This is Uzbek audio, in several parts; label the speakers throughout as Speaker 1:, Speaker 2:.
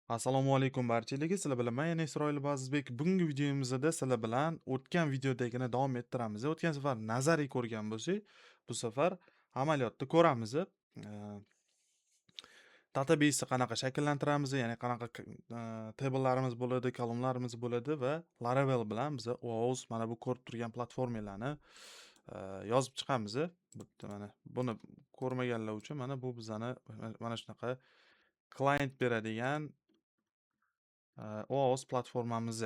Speaker 1: Assalomu alaykum barchalarga. Sizlar bilan men yana Isroil Bazizbek. Bugungi videomizda sizlar bilan o'tgan videodagini davom ettiramiz. O'tgan safar nazariy ko'rgan bo'lsak, bu safar amaliyotda ko'ramiz. Database qanaqa shakllantiramiz, ya'ni qanaqa table'larimiz bo'ladi, kolumnlarimiz bo'ladi va Laravel bilan biz OAuth mana bu ko'rib turgan platformalarni yozib chiqamiz. Bitta mana buni ko'rmaganlar uchun mana bu bizani mana shunaqa client beradigan OAuth platformamiz.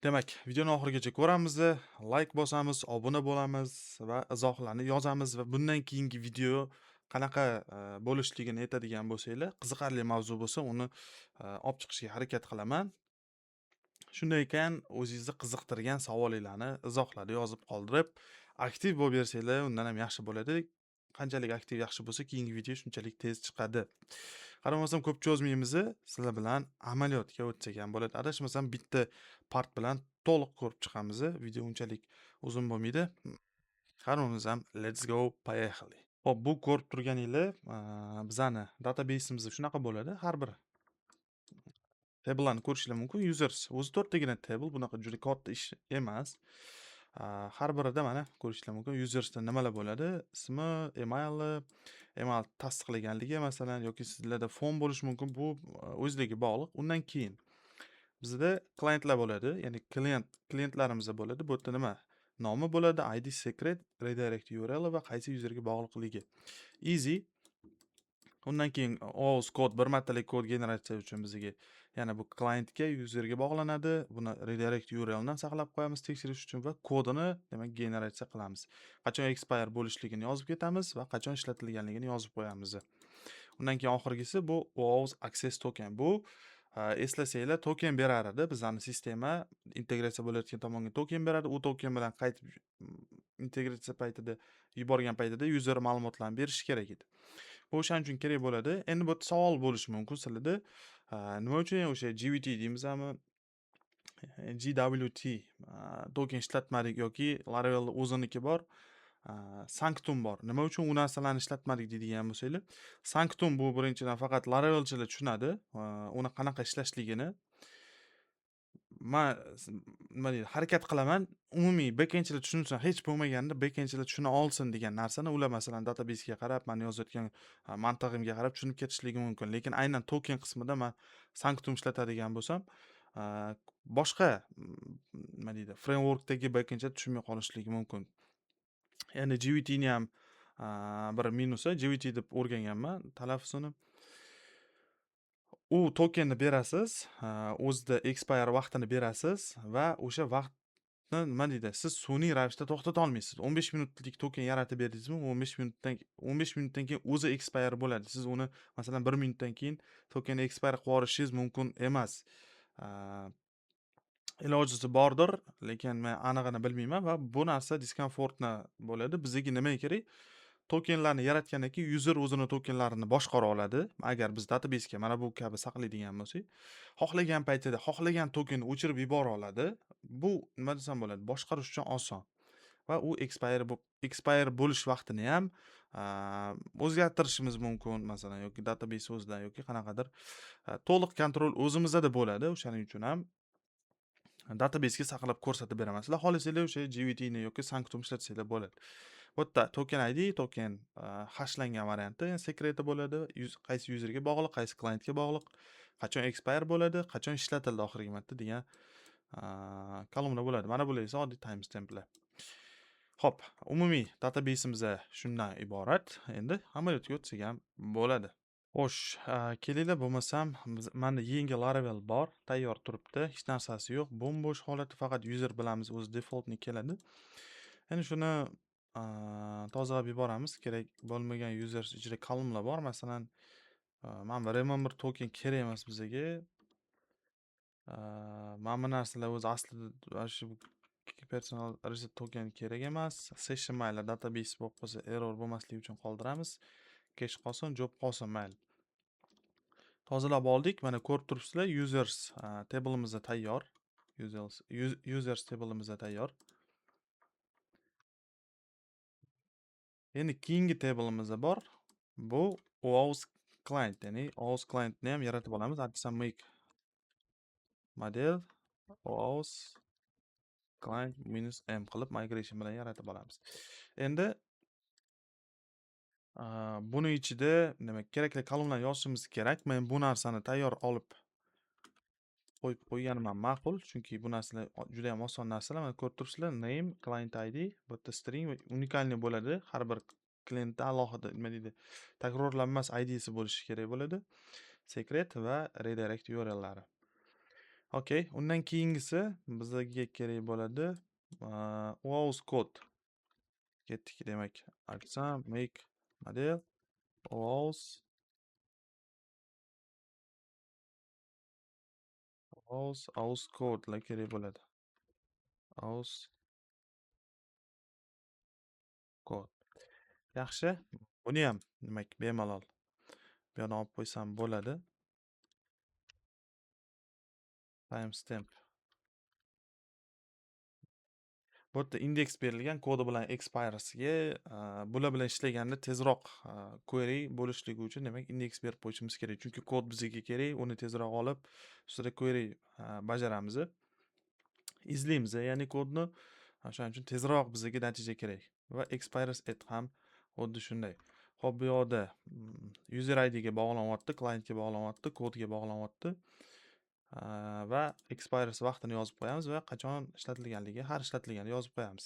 Speaker 1: Demak, videoni oxirigacha ko'ramiz, like bosamiz, obuna bo'lamiz va izohlarni yozamiz va bundan keyingi video qanaqa bo'lishligini aytadigan bo'lsanglar, qiziqarli mavzu bo'lsa, uni olib chiqishga harakat qilaman. Shunday ekan, o'zingizni qiziqtirgan savollarni izohlarda yozib qoldirib, aktiv bo'lib bersanglar, undan ham yaxshi bo'ladi. Qanchalik aktiv yaxshi bo'lsa, keyingi video shunchalik tez chiqadi. Qaramasam ko'p cho'zmaymiz, sizlar bilan amaliyotga o'tsak ham bo'ladi. Adashmasam bitta part bilan to'liq ko'rib chiqamiz. Video unchalik uzun bo'lmaydi. Qaramasam let's go, поехали. Xo'p, bu ko'rib turganinglar, bizani database'imiz shunaqa bo'ladi. Har bir table'larni ko'rishinglar mumkin. Users o'zi 4 tagina table, bunaqa juda katta ish emas. Har birida mana ko'rishinglar mumkin. Usersda nimalar bo'ladi? Ismi, email tasdiqlaganligi masalan yoki sizlarda fon bo'lishi mumkin. Bu o'zligi bog'liq. Undan keyin bizda klientlar bo'ladi, ya'ni klientlarimizda bo'ladi. Bu yerda nima? Nomi bo'ladi, ID secret, redirect URL va qaysi userga bog'liqligi. Easy. Undan keyin OAuth kod bir martalik kod generatsiya uchun bizga yana bu klientga, userga bog'lanadi. Buni redirect URL dan saqlab qo'yamiz tekshirish uchun va kodini demak generatsiya qilamiz. Qachon expire bo'lishligini yozib ketamiz va qachon ishlatilganligini yozib qo'yamiz. Undan keyin oxirgisi bu OAuth access token. Bu eslasanglar token berar edi. Bizning sistema integratsiya bo'layotgan tomonga token beradi. U token bilan qaytib integratsiya paytida yuborgan paytida user ma'lumotlarni berish kerak edi. Bu o'shaning uchun kerak bo'ladi. Endi bu savol bo'lishi mumkin sizlarda. Nima uchun o'sha GWT deymizmi? GWT token ishlatmadik yoki Laravel o'ziniki bor. Sanctum bor. Nima uchun u narsalarni ishlatmadik deydigan bo'lsanglar, Sanctum bu birinchidan faqat Laravelchilar tushunadi, uni qanaqa ishlashligini. Men nima deydi, harakat qilaman, umumiy backendchilar tushunsa, hech bo'lmaganda backendchilar tushuna olsin degan narsani ular masalan databasega qarab, men yozayotgan mantig'imga qarab tushunib ketishligi mumkin. Lekin aynan token qismida men Sanctum ishlatadigan bo'lsam, boshqa nima deydi, frameworkdagi backendchilar tushunmay qolishligi mumkin. Ya'ni GWT ni ham bir minusi, GWT deb o'rganganman talaffuzini. U tokenni berasiz, o'zida expire vaqtini berasiz va o'sha vaqtni nima deydi, siz sun'iy ravishda to'xtata olmaysiz. 15 minutlik token yaratib berdingizmi, 15 minutdan keyin o'zi expire bo'ladi. Siz uni masalan 1 minutdan keyin tokenni expire qilib yuborishingiz mumkin emas. Ilojisi bordir, lekin men anig'ini bilmayman va bu narsa diskomfortni bo'ladi. Bizga nima kerak? Tokenlarni yaratgandan keyin user o'zini tokenlarini boshqara oladi. Agar biz databasega mana bu kabi saqlaydigan bo'lsak, xohlagan paytida xohlagan tokenni o'chirib yubora oladi. Bu nima desam bo'ladi? Boshqarish uchun oson. Va u expire bo'lish vaqtini ham o'zgartirishimiz mumkin, masalan, yoki database o'zida yoki qanaqadir to'liq kontrol o'zimizda bo'ladi. O'shaning uchun ham databasega saqlab ko'rsatib beraman. Sizlar xohlasanglar o'sha GWT ni yoki Sanctum ishlatsanglar bo'ladi. Bu yerda token ID, token hashlangan varianti, sekreti bo'ladi, qaysi userga bog'liq, qaysi klientga bog'liq, qachon expire bo'ladi, qachon ishlatildi oxirgi marta degan kolumna bo'ladi. Mana bular esa oddiy timestamplar. Xo'p, umumiy database'imiz shundan iborat. Endi amaliyotga o'tsak ham bo'ladi. Xo'sh, kelinglar, bo'lmasam menda yangi Laravel bor, tayyor turibdi, hech narsasi yo'q, bo'm-bo'sh holati, faqat user bilamiz, o'zi defaultni keladi. Endi shuni tozalab yuboramiz. Kerak bo'lmagan users ichida kolumnlar bor. Masalan, mana bu remember token kerak emas bizga. Mana bu narsalar o'zi aslida shu personal reset token kerak emas. Session mayli database bo'lib qolsa, error bo'lmasligi uchun qoldiramiz. Cache qolsin, job qolsin, mayli. Tozalab oldik. Mana ko'rib turibsizlar, users table'imiz tayyor. Users table'imiz tayyor. Endi keyingi table'imiz bor. Bu OAuth client, ya'ni OAuth clientni ham yaratib olamiz. Aytsam make model OAuth client -m qilib migration bilan yaratib olamiz. Endi buni ichida demak kerakli kolumnalarni yozishimiz kerak. Men bu narsani tayyor olib qo'yib qo'yganim ham ma'qul, chunki bu narsalar juda ham oson narsalar. Mana ko'rib turibsizlar, name, client ID, bu yerda string va unikalniy bo'ladi. Har bir klientda alohida nima deydi, takrorlanmas IDsi bo'lishi kerak bo'ladi. Secret va redirect URLlari. Okay, undan keyingisi bizga kerak bo'ladi OAuth code. Ketdik demak. Aytsam make model OAuth codelar kerak bo'ladi. OAuth code. Yaxshi. Buni ham demak bemalol bu yerga olib qo'ysam bo'ladi. Timestamp. Bu yerda indeks berilgan kodi bilan expiresiga bular bilan ishlaganda tezroq query bo'lishligi uchun demak indeks berib qo'yishimiz kerak. Chunki kod bizga kerak, uni tezroq olib, ustida query bajaramiz. Izlaymiz, ya'ni kodni. Shuning uchun tezroq bizga natija kerak. Va expires at ham xuddi shunday. Xo'p, bu yoqda user ID ga bog'lanyapti, klientga bog'lanyapti, kodga bog'lanyapti. Va expires vaqtini yozib qo'yamiz va qachon ishlatilganligi, har ishlatilganini yozib qo'yamiz.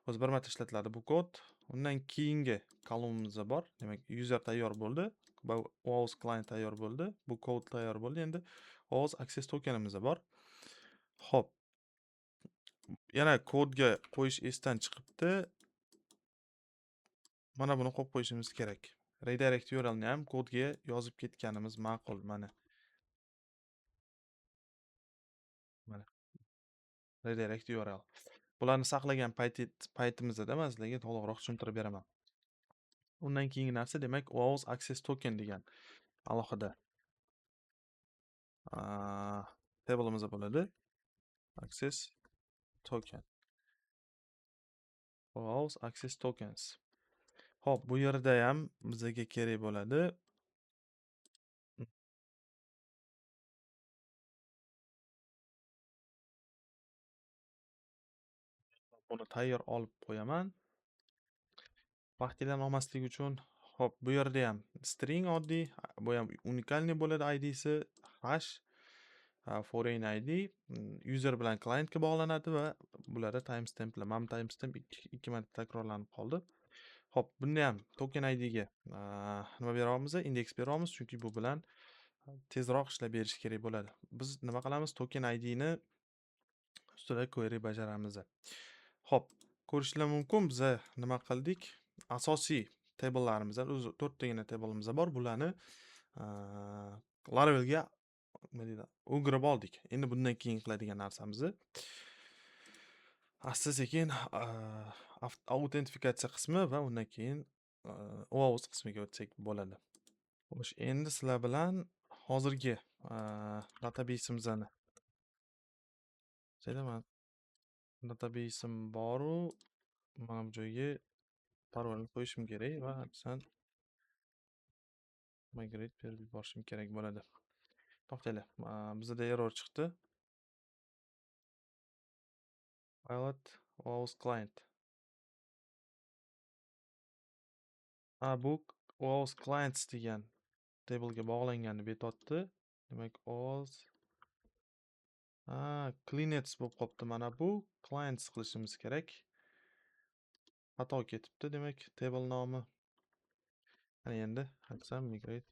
Speaker 1: O'zi bir marta ishlatiladi bu kod. Undan keyingi kolumnamiz bor. Demak, user tayyor bo'ldi. OAuth client tayyor bo'ldi. Bu kod tayyor bo'ldi. Endi OAuth access tokenimiz bor. Xo'p. Yana kodga qo'yish esdan chiqibdi. Mana buni qo'yib qo'yishimiz kerak. Redirect URL ni ham kodga yozib ketganimiz ma'qul. Mana redirect URL. Bularni saqlagan paytimizda men sizlarga to'liqroq tushuntirib beraman. Undan keyingi narsa demak OAuth access token degan alohida table'imiz bo'ladi. Access token. OAuth access tokens. Xo'p, bu yerda ham bizga kerak bo'ladi. Buni tayyor olib qo'yaman. Vaqtingizdan olmaslik uchun. Xo'p, bu yerda ham string oddiy, bu ham unikalniy bo'ladi IDsi, hash, foreign ID, user bilan clientga bog'lanadi va bularda timestamplar. Mana timestamp ikki marta takrorlanib qoldi. Xo'p, bunda ham token ID ga nima beramiz? Indeks beramiz, chunki bu bilan tezroq ishlab berish kerak bo'ladi. Biz nima qilamiz? Token ID ni ustida query bajaramiz. Xo'p, ko'rishlar mumkin, biz nima qildik? Asosiy table'larimizdan o'zi 4 tagina table'imiz bor. Bularni Laravel'ga nima deydi? O'girib oldik. Endi bundan keyin qiladigan narsamiz asta-sekin autentifikatsiya qismi va undan keyin OAuth qismiga o'tsak bo'ladi. Xo'sh, endi sizlar bilan hozirgi database'imizni database'im bor-u, mana bu joyga parolni qo'yishim kerak va san migrate berib yuborishim kerak bo'ladi. To'xtanglar. Bizda error chiqdi. Pilot OAuth client. Bu OAuth clients degan table'ga bog'langanini betotdi. Demak, OAuth clients bo'lib qopti. Mana bu clients qilishimiz kerak. Xato ketibdi, demak, table nomi. Mana endi aytsam migrate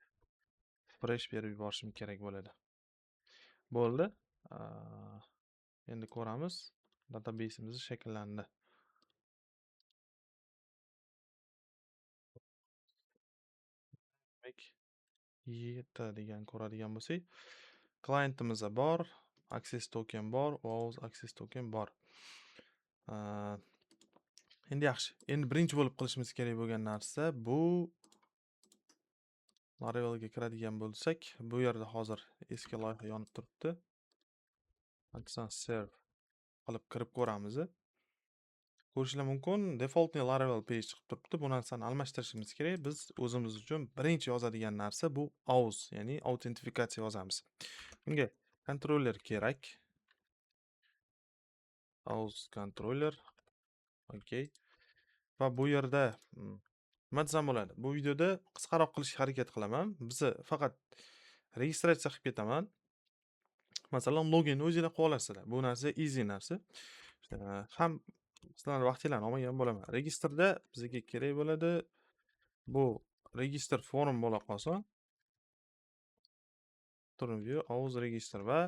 Speaker 1: fresh berib yuborishim kerak bo'ladi. Bo'ldi. Endi ko'ramiz. Database'imiz shakllandi. Demak, yeta degan ko'radigan bo'lsak, clientimiz bor, access token bor, OAuth access token bor. Endi yaxshi. Endi birinchi bo'lib qilishimiz kerak bo'lgan narsa bu Laravel'ga kiradigan bo'lsak, bu yerda hozir eski loyiha yonib turibdi. Aytsam serve qilib kirib ko'ramiz. ko'rishinglar mumkin. Defaultniy Laravel page chiqib turibdi. Bu narsani almashtirishimiz kerak. Biz o'zimiz uchun birinchi yozadigan narsa bu AUS, ya'ni autentifikatsiya yozamiz. Bunga kontroller kerak. AUS kontroller. Okay. Va bu yerda nima desam bo'ladi? Bu videoda qisqaroq qilishga harakat qilaman. Bizni faqat registratsiya qilib ketaman. Masalan, login o'zingizlar qilib olasizlar. Bu narsa easy narsa. Ham sizlarning vaqtinglarni olmagan bo'laman. Registrda bizga kerak bo'ladi. Bu registr forum bo'la qolsin. View AUS registr va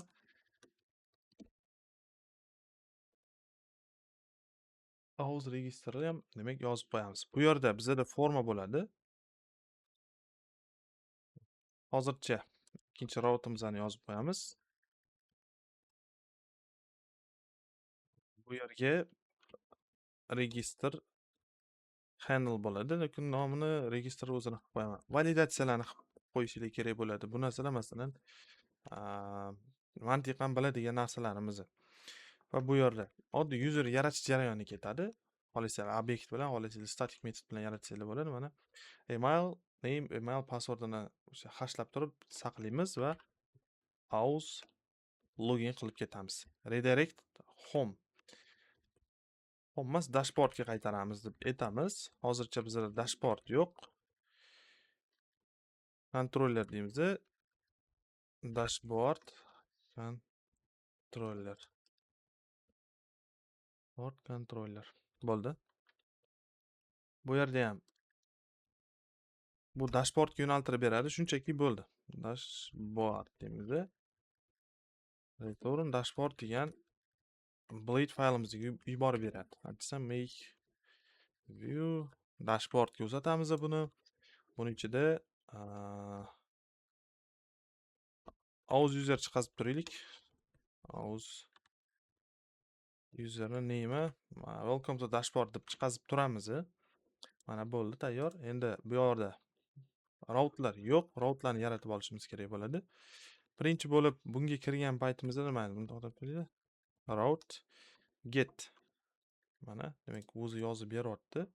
Speaker 1: AUS registrni ham demak yozib qo'yamiz. Bu yerda bizda forma bo'ladi. Hozircha ikkinchi rautimizni yozib qo'yamiz. Bu yerga registr handle bo'ladi, lekin nomini registr o'zini qilib qo'yaman. Validatsiyalarni qilib qo'yishinglar kerak bo'ladi. Bu narsalar masalan mantiqan biladigan narsalarimiz. Va bu yerda oddiy user yaratish jarayoni ketadi. Xohlasanglar obyekt bilan, xohlasanglar static metod bilan yaratsanglar bo'ladi. Mana email, name, email passwordini o'sha hashlab turib saqlaymiz va AUS login qilib ketamiz. Redirect home. Emas, dashboardga qaytaramiz deb aytamiz. Hozircha bizda dashboard yo'q. Controller deymiz. Dashboard controller. Board controller. Bo'ldi. Bu yerda ham bu dashboardga yo'naltirib beradi, shunchaki bo'ldi. Dashboard deymiz. Return dashboard degan blade faylimizga yuborib beradi. Aytsam make view dashboardga uzatamiz buni. Buning ichida AUS user chiqazib turaylik. AUS userni name welcome to dashboard deb chiqazib turamiz. Mana bo'ldi, tayyor. Endi bu yerda routlar yo'q, routlarni yaratib olishimiz kerak bo'ladi. Birinchi bo'lib bunga kirgan paytimizda nima edi? Buni to'xtatib qo'yinglar. Route get. Mana, demak, o'zi yozib beryapti.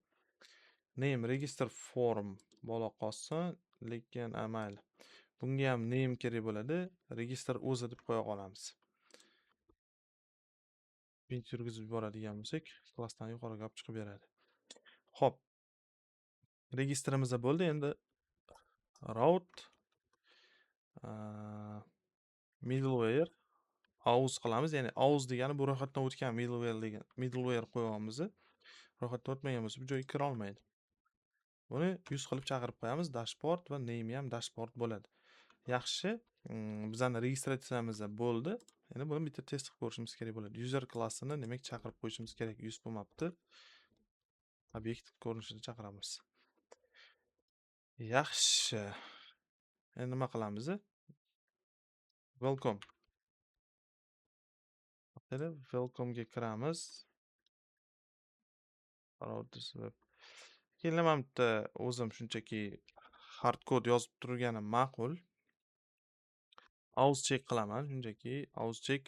Speaker 1: Name register form bo'la qolsin, lekin mayli. Bunga ham name kerak bo'ladi. Register o'zi deb qo'ya qolamiz. Birinchi yurgizib yuboradigan bo'lsak, klassdan yuqoriga olib chiqib beradi. Xo'p. Registrimiz bo'ldi. Endi route middleware AUS qilamiz. Ya'ni AUS degani bu ro'yxatdan o'tgan middleware qo'yamiz. Ro'yxatdan o'tmagan bo'lsa bu joyga kira olmaydi. Buni 100 qilib chaqirib qo'yamiz. Dashboard va name ham dashboard bo'ladi. Yaxshi. Bizning registratsiyamiz bo'ldi. Endi buni bitta test qilib ko'rishimiz kerak bo'ladi. User klassini demak chaqirib qo'yishimiz kerak. 100 bo'lmabdi. Obyekt ko'rinishida chaqiramiz. Yaxshi. Endi nima qilamiz? Welcome. Welcome ga kiramiz. Keyin men bitta o'zim shunchaki hard code yozib turganim ma'qul. AUS check qilaman, shunchaki AUS check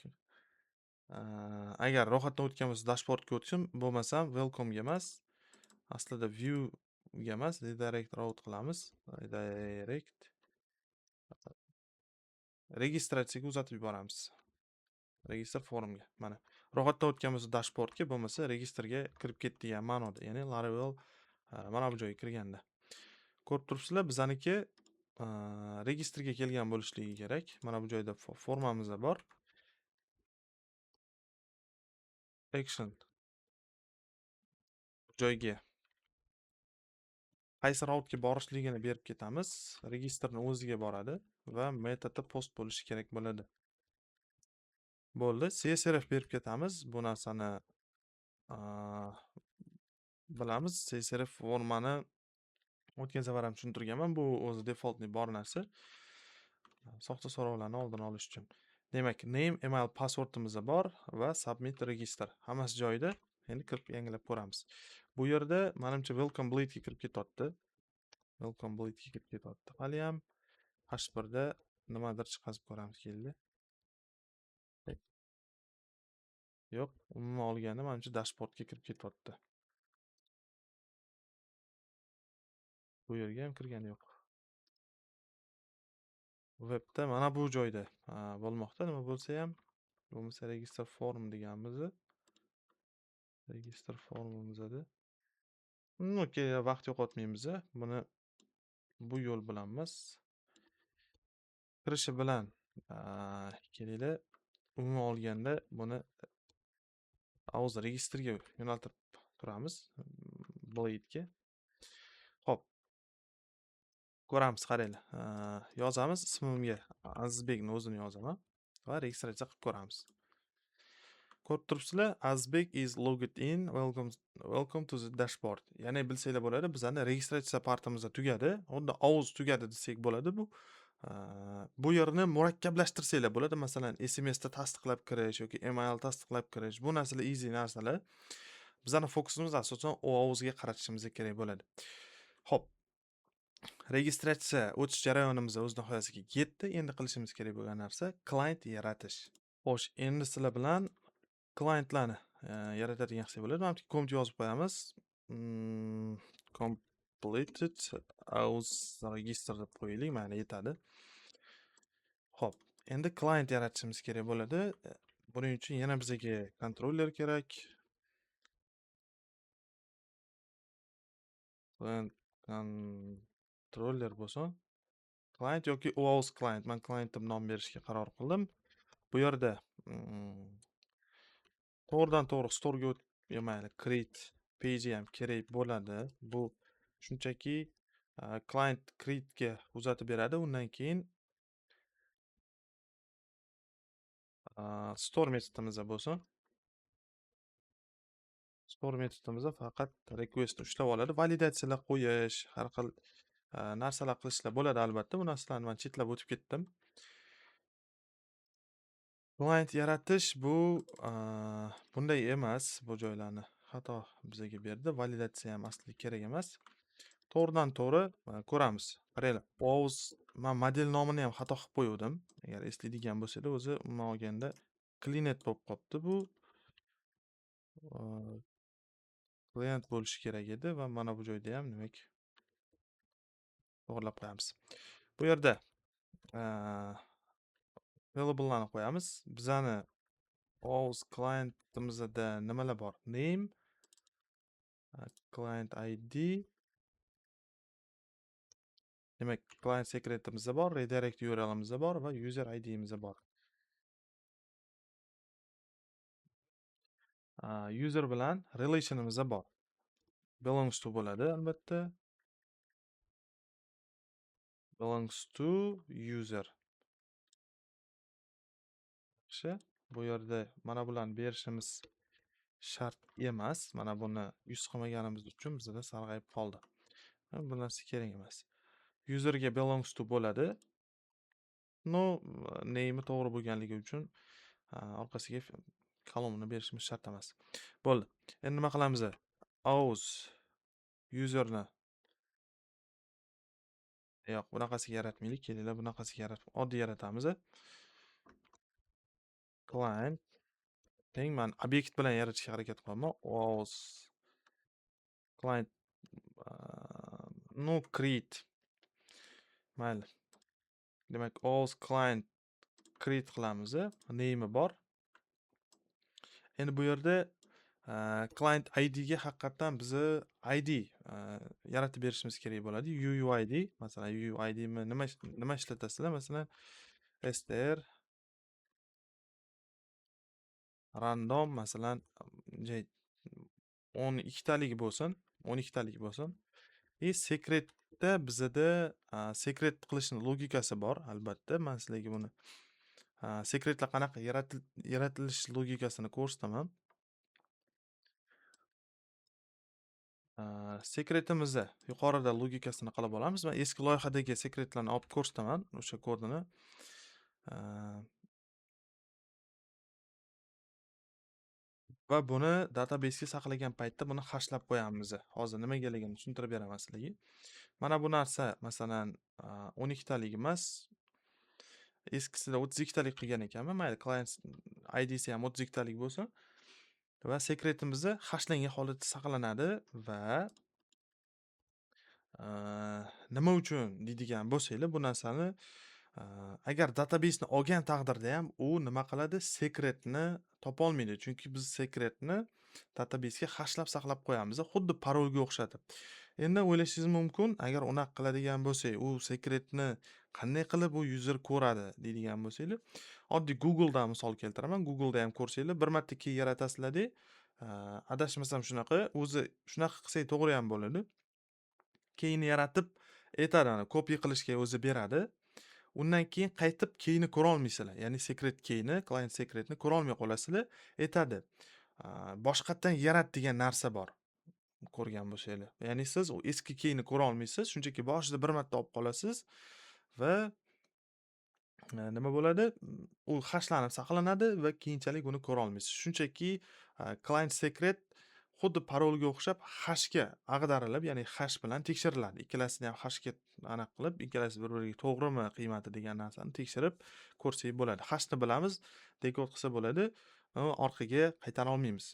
Speaker 1: agar ro'yxatdan o'tgan bo'lsa dashboardga o'tishim, bo'lmasam welcome ga emas, aslida view ga emas, redirect route qilamiz. Redirect registratsiyaga uzatib yuboramiz. Registr forumga. Mana ro'yxatdan o'tgan bo'lsa dashboardga, bo'lmasa registrga kirib ketdi degan ma'noda. Ya'ni Laravel mana bu joyga kirganda. Ko'rib turibsizlar, bizaniki registrga kelgan bo'lishligi kerak. Mana bu joyda formamiz bor. Action joyga qaysi route'ga borishligini berib ketamiz. Registrni o'ziga boradi va metodda post bo'lishi kerak bo'ladi. Bo'ldi. CSRF berib ketamiz. Bu narsani bilamiz. CSRF formani o'tgan safar ham tushuntirganman. Bu o'zi defaultni bor narsa. Soxta so'rovlarni oldini olish uchun. Demak, name, email, passwordimiz bor va submit register. Hammasi joyida. Endi kirib yangilab ko'ramiz. Bu yerda menimcha welcome blade ga kirib ketyapti. Welcome blade ga kirib ketyapti. Hali ham H1 da nimadir chiqazib ko'ramiz keldi. Yo'q, umuman olganda menimcha dashboardga kirib ketyapti. Bu yerga ham kirgani yo'q. Webda mana bu joyda bo'lmoqda. Nima bo'lsa ham, bo'lmasa register form deganmiz. Register formimizda. Okey, vaqt yo'qotmaymiz. Buni bu yo'l bilan emas, kirishi bilan kelinglar. Umuman olganda buni o'zi registrga yo'naltirib turamiz. Blade'ga. Xo'p, ko'ramiz, qaranglar. Yozamiz, ismimga Azizbekni o'zini yozaman va registratsiya qilib ko'ramiz. Ko'rib turibsizlar, Azizbek is logged in. Welcome to the dashboard. Ya'ni bilsanglar bo'ladi, bizani registratsiya partimiz tugadi. Unda ovoz tugadi desak bo'ladi bu. Bu yerni murakkablashtirsanglar bo'ladi. Masalan, SMS da tasdiqlab kirish yoki email tasdiqlab kirish. Bu narsalar easy narsalar. Bizani fokusimiz asosan ovozga qaratishimiz kerak bo'ladi. Xo'p. Registratsiya o'tish jarayonimiz o'z nihoyasiga yetdi. Endi qilishimiz kerak bo'lgan narsa client yaratish. Xo'sh, endi sizlar bilan clientlarni yaratadigan qilsak bo'ladi. Mana komp yozib qo'yamiz. Completed aus register deb qo'yaylik, mana yetadi. Xo'p, endi client yaratishimiz kerak bo'ladi. Buning uchun yana bizga controller kerak. Controller bo'lsin. Client yoki OAuth client. Men client deb nom berishga qaror qildim. Bu yerda to'g'ridan to'g'ri store'ga mayli create page ham kerak bo'ladi. Bu shunchaki client create'ga uzatib beradi. Undan keyin store metodimiz bo'lsin. Store metodimizda faqat request ushlab oladi. Validatsiyalar qo'yish, har xil narsalar qilishlar bo'ladi albatta. Bu narsalarni men chetlab o'tib ketdim. Client yaratish bu bunday emas. Bu joylarni xato bizga berdi. Validatsiya ham aslida kerak emas. To'g'ridan to'g'ri ko'ramiz. Qaranglar. Pause men model nomini ham xato qilib qo'ydim. Agar eslaydigan bo'lsanglar, o'zi umuman olganda Client bo'lib qopti bu. Client bo'lishi kerak edi va mana bu joyda ham demak to'g'rilab qo'yamiz. Bu yerda available'larni qo'yamiz. Bizani OAuth client'imizda nimalar bor? Name, client ID. Demak, client secret'imizda bor, redirect URL'imizda bor va user ID'imizda bor. User bilan relation'imizda bor. Belongs to bo'ladi albatta. Belongs to user. Yaxshi. Bu yerda mana bularni berishimiz shart emas. Mana buni yuz qilmaganimiz uchun bizda sarg'ayib qoldi. Bu narsa kerak emas. Userga belongs to bo'ladi. No, name to'g'ri bo'lganligi uchun orqasiga kolumnini berishimiz shart emas. Bo'ldi. Endi nima qilamiz? Auth userni yo'q, bunaqasiga yaratmaylik. Kelinglar, bunaqasiga yaratib, oddiy yaratamiz. Client teng men obyekt bilan yaratishga harakat qilaman. Auth client no create. Mayli. Demak, auth client create qilamiz. Name bor. Endi bu yerda client ID ga haqiqatan bizni ID yaratib berishimiz kerak bo'ladi. UUID, masalan, UUID nima ishlatasizlar? Masalan, str random, masalan, 12 taligi bo'lsin, 12 taligi bo'lsin. Secretda bizda secret qilishning logikasi bor, albatta. Men sizlarga buni secretlar qanaqa yaratilish logikasini ko'rsataman. Sekretimizni yuqorida logikasini qilib olamiz. Men eski loyihadagi sekretlarni olib ko'rsataman, o'sha kodini. Va buni database'ga saqlagan paytda buni hashlab qo'yamiz. Hozir nimaligini tushuntirib beraman sizlarga. Mana bu narsa masalan 12 talik emas, eskisida 32 talik qilgan ekanman. Mayli, client ID'si ham 32 talik bo'lsin. Va sekretimizni hashlangan holatda saqlanadi va Nima uchun deydigan bo'lsanglar, bu narsani agar databesni olgan taqdirda ham u nima qiladi? Sekretni topolmaydi. Chunki biz sekretni databesga hashlab saqlab qo'yamiz, xuddi parolga o'xshatib. Endi o'ylashingiz mumkin, agar unaqa qiladigan bo'lsak, u sekretni qanday qilib u user ko'radi deydigan bo'lsanglar, oddiy Googledan misol keltiraman. Google'da ham ko'rsanglar, bir marta key yaratasizlar-da, adashmasam shunaqa, o'zi shunaqa qilsak to'g'ri ham bo'ladi. Keyni yaratib aytadi, ana copy qilishga o'zi beradi. Undan keyin qaytib keyni ko'ra olmaysizlar. Ya'ni secret keyni, client secretni ko'ra olmay qolasizlar. Aytadi, boshqatdan yarat degan narsa bor. Ko'rgan bo'lsanglar. Ya'ni siz u eski keyni ko'ra olmaysiz, shunchaki boshida bir marta olib qolasiz va nima bo'ladi? U hashlanib saqlanadi va keyinchalik uni ko'ra olmaysiz. Shunchaki client secret xuddi parolga o'xshab hashga ag'darilib, ya'ni hash bilan tekshiriladi. Ikkalasini ham hashga aniq qilib, ikkalasi bir-biriga to'g'rimi qiymati degan narsani tekshirib ko'rsak bo'ladi. Hashni bilamiz, dekod qilsa bo'ladi, orqaga qaytara olmaymiz.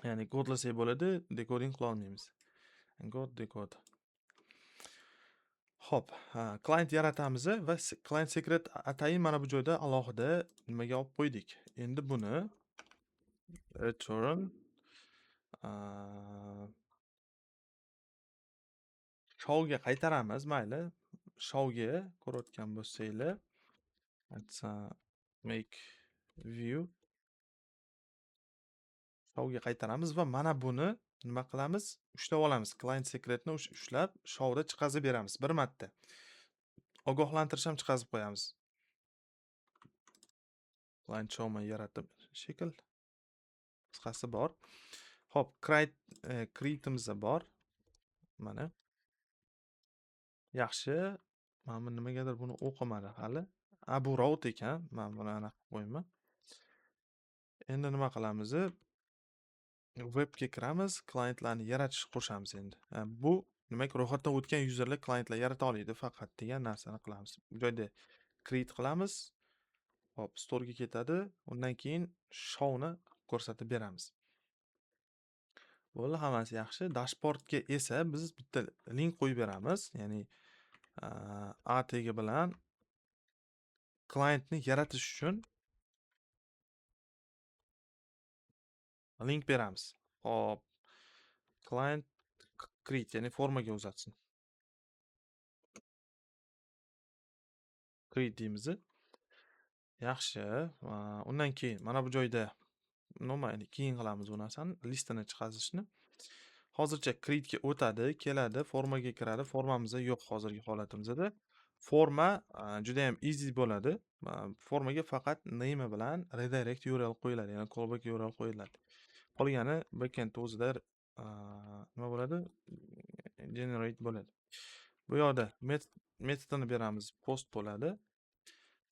Speaker 1: Ya'ni kodlasak bo'ladi, decoding qila olmaymiz. Decode. Xo'p, client yaratamiz va client secret atayin mana bu joyda alohida nimaga olib qo'ydik. Endi buni return showga qaytaramiz, mayli. Showga ko'rayotgan bo'lsanglar, make view showga qaytaramiz va mana buni nima qilamiz? Ushlab olamiz. Client secretni ushlab showda chiqazib beramiz bir marta. Ogohlantirish ham chiqazib qo'yamiz. Client showman yaratib shekil qisqasi bor. Xo'p, create'imiz bor. Mana. Yaxshi. Mana bu nimagadir buni o'qimadi hali. Bu route ekan. Men buni aniq qo'yman. Endi nima qilamiz? Webga kiramiz, klientlarni yaratish qo'shamiz endi. Bu demak, ro'yxatdan o'tgan userlar klientlar yarata oladi faqat degan narsani qilamiz. Bu joyda create qilamiz. Hop, store'ga ketadi. Undan keyin showni ko'rsatib beramiz. Bo'ldi, hammasi yaxshi. Dashboardga esa biz bitta link qo'yib beramiz. Ya'ni ATG bilan klientni yaratish uchun link beramiz. Hop, client create, ya'ni formaga uzatsin. Create deymiz. Yaxshi. Undan keyin mana bu joyda ya'ni keyin qilamiz bu narsani, listini chiqazishni. Hozircha create'ga o'tadi, keladi, formaga kiradi. Formamizda yo'q hozirgi holatimizda. Forma juda ham easy bo'ladi. Formaga faqat name bilan redirect URL qo'yiladi, ya'ni callback URL qo'yiladi. Qolgani backend o'zida nima bo'ladi? Generate bo'ladi. Bu yoqda metodini beramiz, post bo'ladi.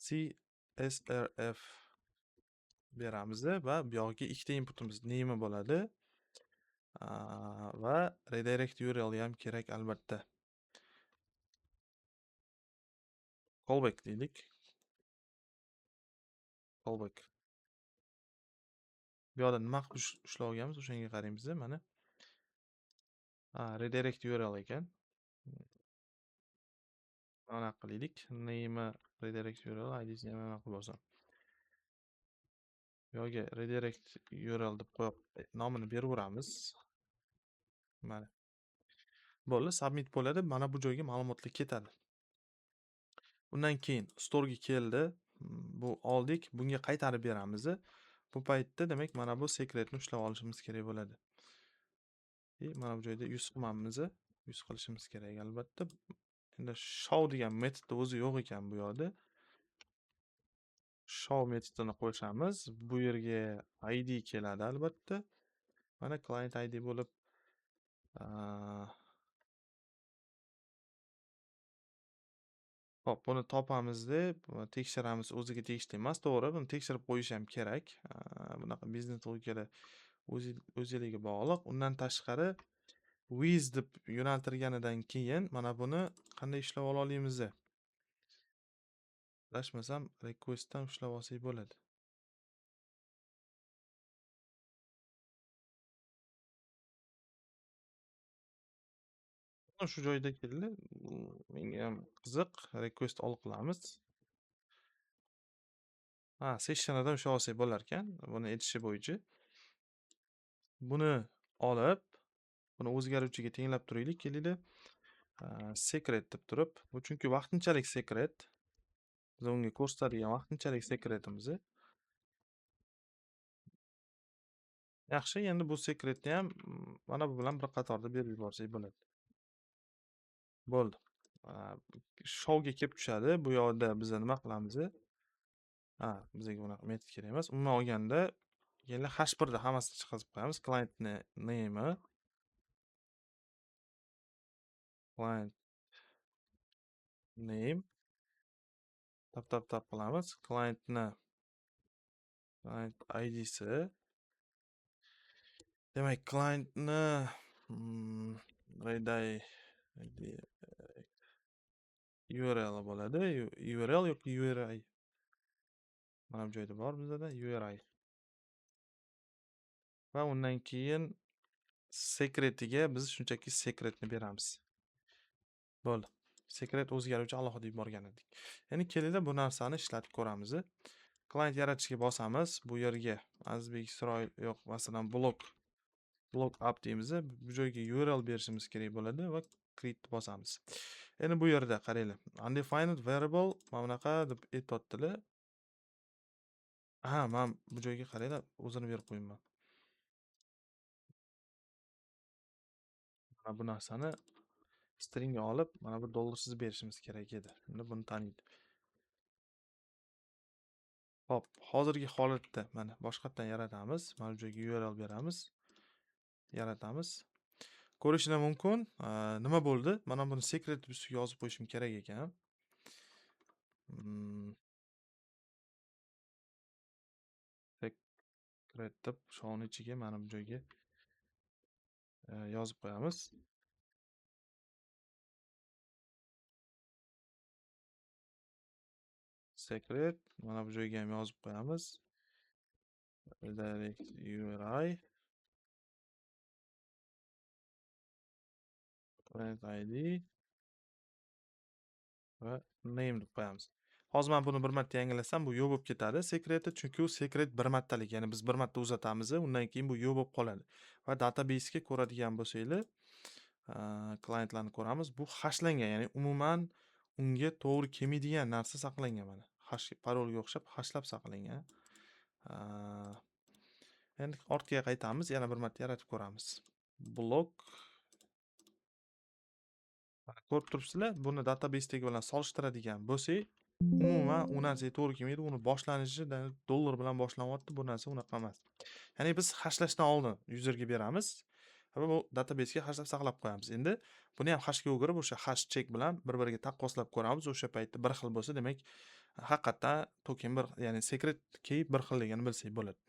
Speaker 1: CSRF beramiz va bu yoqqa ikkita inputimiz name bo'ladi. Va redirect URL ham kerak albatta. Callback deylik. Callback. Bu yoqda nima qilib ushlab olganmiz, o'shanga qaraymiz mana. Redirect URL ekan. Mana qilaylik. Name redirect URL ID'si ham mana qilib olsam. Bu yoqqa redirect URL deb qo'yib nomini beraveramiz. Mana. Bo'ldi, submit bo'ladi. Mana bu joyga ma'lumotlar ketadi. Undan keyin store'ga keldi. Bu oldik, bunga qaytarib beramiz. Bu paytda demak mana bu secretni ushlab olishimiz kerak bo'ladi. Mana bu joyda use qilamiz. Use qilishimiz kerak albatta. Endi show degan metodda o'zi yo'q ekan bu yoqda. Show metodini qo'shamiz. Bu yerga ID keladi albatta. Mana client ID bo'lib hop, buni topamiz deb tekshiramiz. O'ziga tegishli emas, to'g'ri. Buni tekshirib qo'yish ham kerak. Bunaqa biznes logikalar o'ziligiga bog'liq. Undan tashqari with deb yo'naltirganidan keyin mana buni qanday ishlab ola olamiz? Adashmasam requestdan ushlab olsak bo'ladi. Shu joyda keldi. Menga ham qiziq. Request ol qilamiz. Ha, sessionada ushlab olsak bo'larkan, buni aytishi bo'yicha. Buni olib, buni o'zgaruvchiga tenglab turaylik, kelinglar. Secret deb turib, bu chunki vaqtinchalik secret. Biz unga ko'rsatadigan vaqtinchalik secretimiz. Yaxshi, endi bu secretni ham mana bu bilan bir qatorda berib yuborsak bo'ladi. Bo'ldi. Showga kelib tushadi. Bu yoqda biz nima qilamiz? Bizga bunaqa metod kerak emas. Umuman olganda, kelinglar H1 da hammasini chiqarib qo'yamiz. Clientni name'i, client name tap qilamiz. Clientni client ID'si. Demak, clientni reday ID URL bo'ladi. URL yoki URI. Mana bu joyda bor bizda URI. Va undan keyin secretiga biz shunchaki secretni beramiz. Bo'ldi. Secret o'zgaruvchi alohida yuborgan edik. Endi kelinglar bu narsani ishlatib ko'ramiz. Client yaratishga bosamiz. Bu yerga Azizbek Isroil yo'q, masalan blog up deymiz. Bu joyga URL berishimiz kerak bo'ladi va create bosamiz. Endi bu yerda qaranglar. Undefined variable mana bunaqa deb aytibdilar. Men bu joyga qaranglar, o'zini berib qo'yibman. Mana bu narsani stringga olib, mana bu dollarsiz berishimiz kerak edi. Endi buni taniydi. Hop, hozirgi holatda mana boshqatdan yaratamiz. Mana bu joyga URL beramiz. Yaratamiz. Ko'rishinglar mumkin. Nima bo'ldi? Mana buni secret deb ustiga yozib qo'yishim kerak ekan. Secret deb showning ichiga mana bu joyga yozib qo'yamiz. Secret mana bu joyga ham yozib qo'yamiz. Direct URI client ID va name deb qo'yamiz. Hozir men buni bir marta yangilasam bu yo'q bo'lib ketadi secret'i, chunki u secret bir martalik, ya'ni biz bir marta uzatamiz, undan keyin bu yo'q bo'lib qoladi. Va database ga ko'radigan bo'lsanglar, clientlarni ko'ramiz. Bu hashlangan, ya'ni umuman unga to'g'ri kelmaydigan narsa saqlangan mana. Hash parolga o'xshab hashlab saqlangan. Endi ortga qaytamiz, yana bir marta yaratib ko'ramiz. Blog ko'rib turibsizlar, buni databasedagi bilan solishtiradigan bo'lsak, umuman u narsaga to'g'ri kelmaydi. Uni boshlanishi dollar bilan boshlanyapti. Bu narsa unaqa emas. Ya'ni biz hashlashdan oldin userga beramiz va bu databasega hashlab saqlab qo'yamiz. Endi buni ham hashga o'girib o'sha hash check bilan bir-biriga taqqoslab ko'ramiz. O'sha paytda bir xil bo'lsa, demak haqiqatdan token bir, ya'ni secret key bir xilligini bilsak bo'ladi.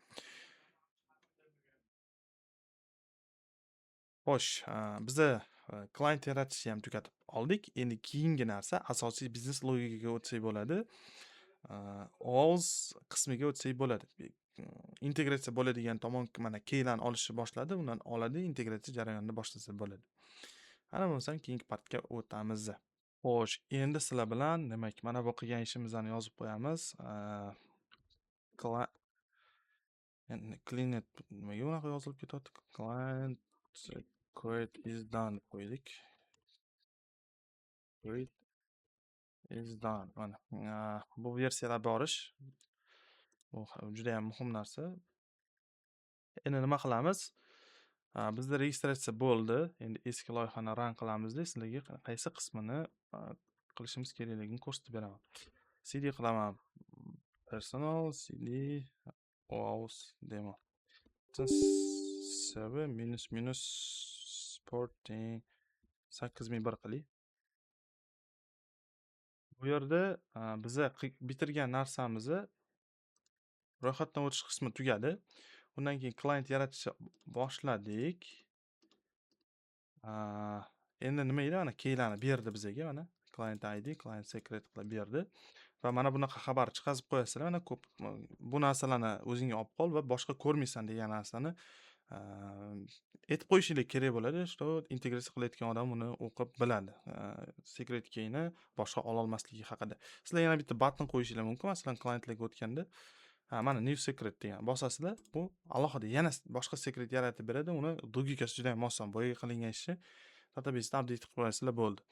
Speaker 1: Xo'sh, biza client yaratishni ham tugatib oldik. Endi keyingi narsa asosiy biznes logikaga o'tsak bo'ladi. OAuth qismiga o'tsak bo'ladi. Integratsiya bo'ladigan tomon mana keylarni olishni boshladi, undan oladi, integratsiya jarayonini boshlasa bo'ladi. Ana bo'lsam keyingi partga o'tamiz. Xo'sh, endi sizlar bilan demak mana bu qilgan ishimizni yozib qo'yamiz. Client nimaga bunaqa yozilib ketyapti? Client create is done qo'ydik. Create is done. Mana bu versiyalar borish bu juda ham muhim narsa. Endi nima qilamiz? Bizda registratsiya bo'ldi. Endi eski loyihani run qilamizda, sizlarga qaysi qismini qilishimiz kerakligini ko'rsatib beraman. CD qilaman. Personal CD OAuth demo. Server -sporting 8001 qiling. Bu yerda biza bitirgan narsamizni ro'yxatdan o'tish qismi tugadi. Undan keyin client yaratishni boshladik. Endi nima edi? Mana keylarni berdi bizaga, mana client ID, client secret qilib berdi. Va mana bunaqa xabar chiqazib qo'yasizlar. Mana ko'p bu narsalarni o'zingga olib qol va boshqa ko'rmaysan degan narsani aytib qo'yishingiz kerak bo'ladi, что integratsiya qilayotgan odam uni o'qib biladi. Secret keyni boshqa ololmasligi haqida. Sizlar yana bitta button qo'yishingiz mumkin. Masalan, klientlarga o'tganda, mana new secret degan bosasizlar, bu alohida yana boshqa secret yaratib beradi. Uni logikasi juda ham oson. Boyaga qilingan ishni databaseda update qilib qo'yasizlar, bo'ldi.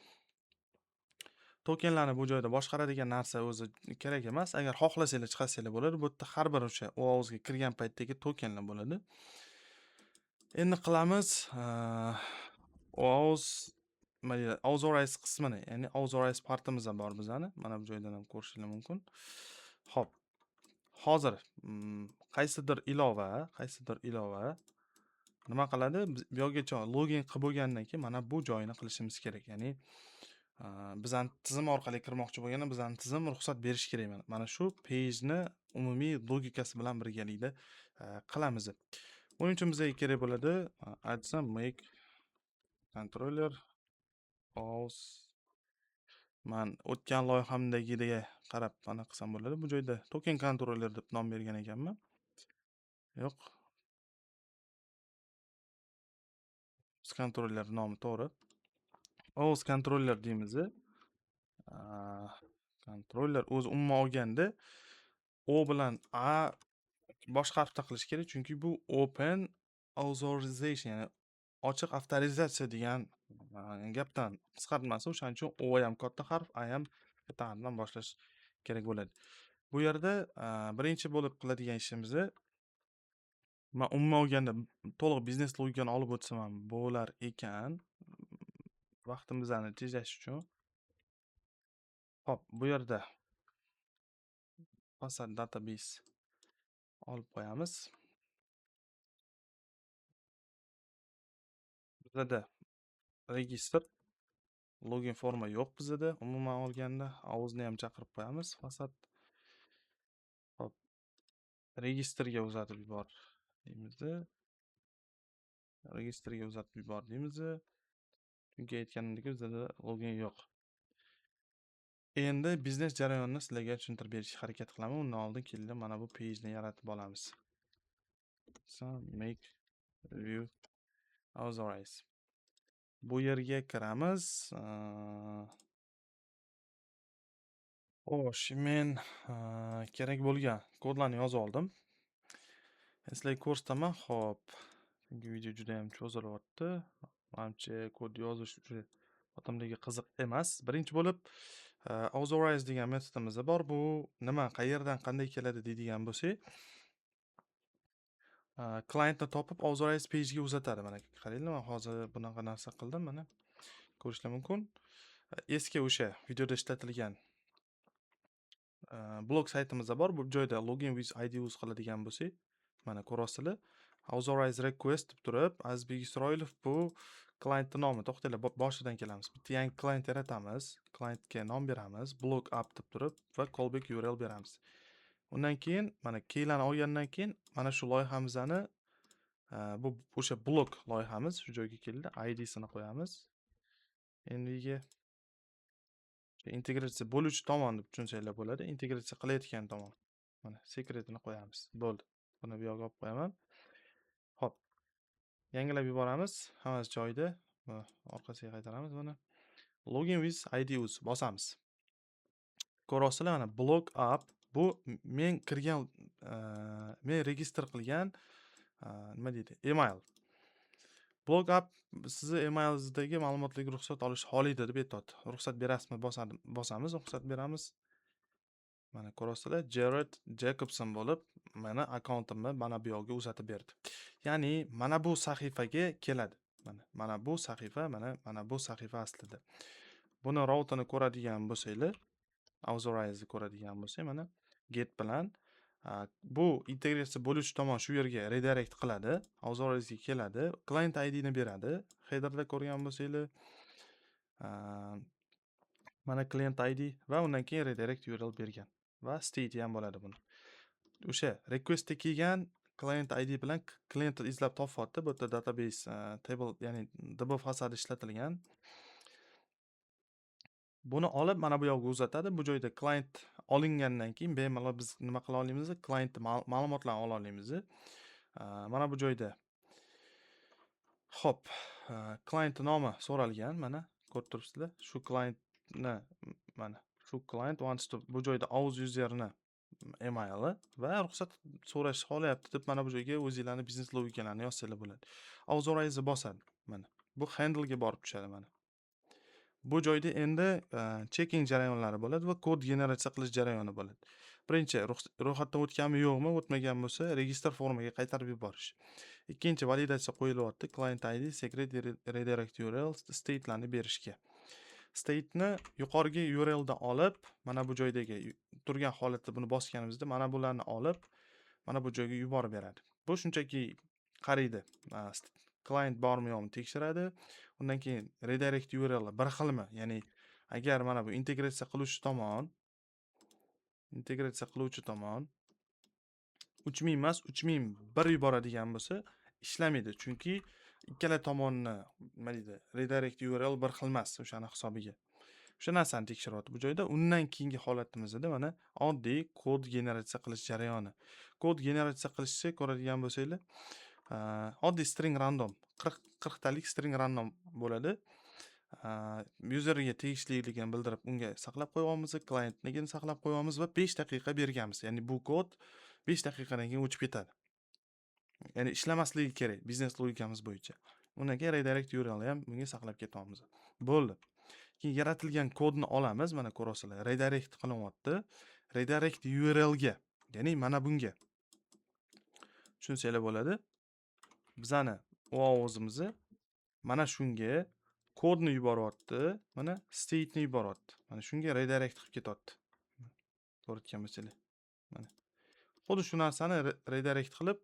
Speaker 1: Tokenlarni bu joyda boshqaradigan narsa o'zi kerak emas. Agar xohlasanglar chiqarsanglar bo'ladi. Bu yerda har bir o'sha OAuth'ga kirgan paytdagi tokenlar bo'ladi. Endi qilamiz OAuth nima deydi, Authorize qismini, ya'ni Authorize partimiz ham bor bizani. Mana bu joydan ham ko'rishingiz mumkin. Xo'p. Hozir qaysidir ilova nima qiladi? Bu yergacha login qilib bo'lgandan keyin mana bu joyini qilishimiz kerak. Ya'ni bizani tizim orqali kirmoqchi bo'lganda bizani tizim ruxsat berish kerak. Mana shu pejni umumiy logikasi bilan birgalikda qilamiz. Buning uchun bizga kerak bo'ladi aytsam make controller auth. Men o'tgan loyihamdagiga qarab mana qilsam bo'ladi. Bu joyda token controller deb nom bergan ekanman. Yo'q. Controller nomi to'g'ri. Auth controller deymiz. Controller o'zi umuman olganda O bilan A boshqa harfda qilish kerak, chunki bu open authorization, ya'ni ochiq avtorizatsiya degan gapdan qisqartmasi. O'shaning uchun O ham katta harf, A ham katta harfdan boshlash kerak bo'ladi. Bu yerda birinchi bo'lib qiladigan ishimiz, men umuman olganda to'liq biznes logikani olib o'tsam ham bo'lar ekan, vaqtimizni tejash uchun. Xo'p, bu yerda Passat database olib qo'yamiz. Bizda register login forma yo'q bizda. Umuman olganda Auth'ni ham chaqirib qo'yamiz. Passat. Hop. Registrga uzatib yubor deymiz. Registrga uzatib yubor deymiz. Chunki aytganimdek bizda login yo'q. Endi biznes jarayonini sizlarga tushuntirib berishga harakat qilaman. Undan oldin keldi mana bu pejni yaratib olamiz. Make view authorize. Bu yerga kiramiz. Xo'sh, men kerak bo'lgan kodlarni yozib oldim. Sizlarga ko'rsataman. Xo'p. Chunki video juda ham cho'zilyapti. Menimcha kod yozish otamdagi qiziq emas. Birinchi bo'lib authorize degan metodimiz bor. Bu nima, qayerdan, qanday keladi deydigan bo'lsak, klientni topib authorize page'ga uzatadi. Mana qaranglar, men hozir bunaqa narsa qildim, mana ko'rishlar mumkin. Eski o'sha videoda ishlatilgan blog saytimizda bor. Bu joyda login with ID use qiladigan bo'lsak, mana ko'rasizlar. Authorize request deb turib, Azizbek Isroilov bu klientning nomi. To'xtanglar, boshidan kelamiz. Bitta yangi klient yaratamiz. Klientga nom beramiz, blog up deb turib va callback URL beramiz. Undan keyin mana keylarni olgandan keyin mana shu loyihamizni bu o'sha blog loyihamiz shu joyga keldi. ID'sini qo'yamiz. Endiga integratsiya bo'luvchi tomon deb tushunsanglar bo'ladi. Integratsiya qilayotgan tomon. Mana secretini qo'yamiz. Bo'ldi. Buni bu yoqqa olib qo'yaman. Xo'p. Yangilab yuboramiz. Hammasi joyida. Orqasiga qaytaramiz buni. Login with ID use bosamiz. Ko'rasizlar, mana blog up bu men kirgan men register qilgan nima deydi? Email. Blog up sizni emailing'izdagi ma'lumotlarga ruxsat olish xohlaydi deb aytadi. Ruxsat berasizmi? Bosamiz, ruxsat beramiz. Mana ko'rasizlar, Jared Jacobson bo'lib, meni akkauntimni mana bu yoqqa uzatib berdi. Ya'ni mana bu sahifaga keladi. Mana bu sahifa, mana bu sahifa aslida. Buni routini ko'radigan bo'lsanglar, authorize ko'radigan bo'lsak, mana get bilan bu integratsiya bo'lish tomon shu yerga redirect qiladi, authorize ga keladi, client ID ni beradi. Headerda ko'rgan bo'lsanglar, mana client ID va undan keyin redirect URL bergan va state ham bo'ladi buni. O'sha requestga kelgan client ID bilan client izlab topyapti. Bu yerda database table, ya'ni DB fasadi ishlatilgan. Buni olib mana bu yoqqa uzatadi. Bu joyda client olingandan keyin bemalol biz nima qila olamiz? Client ma'lumotlarni ola olamiz. Mana bu joyda Xo'p, client nomi so'ralgan. Mana ko'rib turibsizlar. Shu clientni mana shu client wants to bu joyda aus userni emaili va ruxsat so'rash xohlayapti deb mana bu joyga o'zinglarni biznes logikalarini yozsanglar bo'ladi. Authorize bosadi. Mana bu handle ga borib tushadi mana. Bu joyda endi checking jarayonlari bo'ladi va kod generatsiya qilish jarayoni bo'ladi. Birinchi ro'yxatdan o'tganmi yo'qmi, o'tmagan bo'lsa register formaga qaytarib yuborish. Ikkinchi validatsiya qo'yilyapti. Client ID, secret redirect URL, state'larni berishga. State'ni yuqorgi URL dan olib, mana bu joydagi turgan holatda buni bosganimizda mana bularni olib, mana bu joyga yuborib beradi. Bu shunchaki qaraydi. Client bormi yo'qmi tekshiradi. Undan keyin redirect URL bir xilmi? Ya'ni agar mana bu integratsiya qiluvchi tomon 3000 emas, 3001 yuboradigan bo'lsa, ishlamaydi. Chunki ikkala tomonni nima deydi, redirect URL bir xil emas o'shani hisobiga. O'sha narsani tekshiryapti bu joyda. Undan keyingi holatimizda mana oddiy kod generatsiya qilish jarayoni. Kod generatsiya qilishni ko'radigan bo'lsanglar, oddiy string random 40 talik string random bo'ladi. Userga tegishliligini bildirib unga saqlab qo'yamiz, klientligini saqlab qo'yamiz va 5 daqiqa berganmiz. Ya'ni bu kod 5 daqiqadan keyin o'chib ketadi. Ya'ni ishlamasligi kerak biznes logikamiz bo'yicha. Undan keyin redirect URL ham bunga saqlab ketamiz. Bo'ldi. Keyin yaratilgan kodni olamiz, mana ko'rasizlar, redirect qilinyapti. Redirect URL ga, ya'ni mana bunga tushunsanglar bo'ladi. Bizani ovozimizni mana shunga kodni yuboryapti, mana state'ni yuboryapti. Mana shunga redirect qilib ketyapti. Ko'rayotgan bo'lsanglar. Mana. Xuddi shu narsani redirect qilib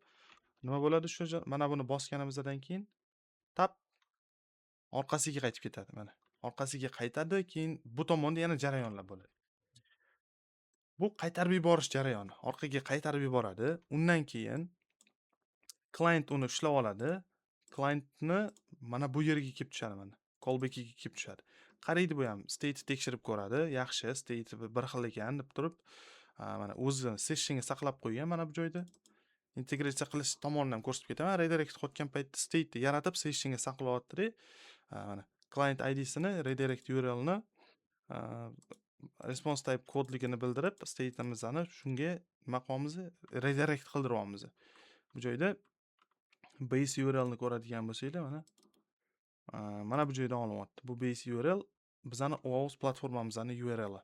Speaker 1: nima bo'ladi? Shu mana buni bosganimizdan keyin tap orqasiga qaytib ketadi mana. Orqasiga qaytadi, keyin bu tomonda yana jarayonlar bo'ladi. Bu qaytarib yuborish jarayoni. Orqaga qaytarib yuboradi. Undan keyin client uni ushlab oladi. Clientni mana bu yerga kelib tushadi mana. Callback'iga kelib tushadi. Qaraydi bu ham state tekshirib ko'radi. Yaxshi, state bir xil ekan deb turib, mana o'zini sessionga saqlab qo'ygan mana bu joyda. Integratsiya qilish tomonidan ko'rsatib ketaman. Redirect qilayotgan paytda state yaratib sessionga saqlayapti. Mana client ID'sini, redirect URL'ni, response type kodligini bildirib, state'imizni shunga nima qilamiz? Redirect qildiryapmiz. Bu joyda base URLni ko'radigan bo'lsanglar, mana bu joydan olinyapti. Bu base URL bizning OAuth platformamizning URL'i.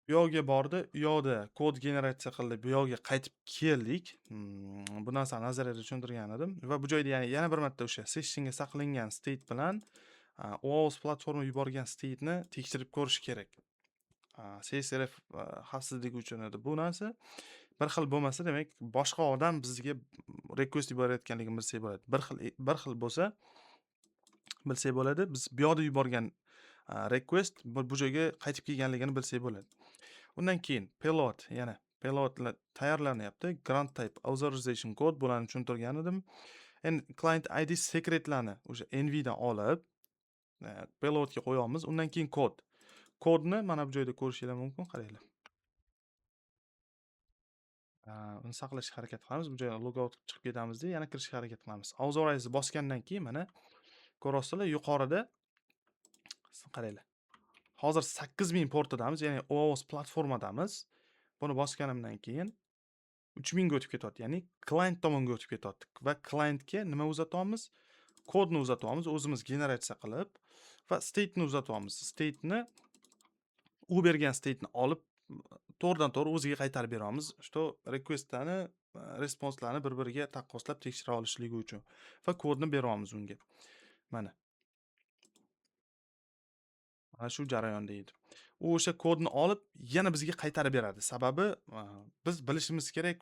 Speaker 1: Bu yoqqa bordi, u yoqda kod generatsiya qildi, bu yoqqa qaytib keldik. Bu narsani nazariyada tushuntirgan edim va bu joyda yana bir marta o'sha sessionga saqlangan state bilan OAuth platforma yuborgan state'ni tekshirib ko'rish kerak. CSRF xavfsizligi uchun edi bu narsa. Bir xil bo'lmasa, demak, boshqa odam bizga request yuborayotganligini bilsak bo'ladi. Bir xil bo'lsa bilsak bo'ladi. Biz bu yoqda yuborgan request bu joyga qaytib kelganligini bilsak bo'ladi. Undan keyin payload, yana payloadlar tayyorlanyapti. Grant type authorization code bularni tushuntirgan edim. Endi client ID secretlarni o'sha env dan olib payloadga qo'yamiz. Undan keyin kod. Kodni mana bu joyda ko'rishingiz mumkin, qaranglar. Uni saqlashga harakat qilamiz. Bu joyga logout chiqib ketamizda, yana kirishga harakat qilamiz. Authorize bosgandan keyin mana ko'rasizlar, yuqorida qaranglar. Hozir 8000 portidamiz, ya'ni OAuth platformadamiz. Buni bosganimdan keyin 3000 ga o'tib ketyapti, ya'ni client tomonga o'tib ketyapti va clientga nima uzatyapmiz? Kodni uzatyapmiz, o'zimiz generatsiya qilib va state'ni uzatyapmiz. State'ni u bergan state'ni olib to'g'ridan-to'g'ri o'ziga qaytarib beramiz. Что requestlarni, responslarni bir-biriga taqqoslab tekshira olishligi uchun va kodni beramiz unga. Mana shu jarayonda edi. U o'sha kodni olib yana bizga qaytarib beradi. Sababi biz bilishimiz kerak,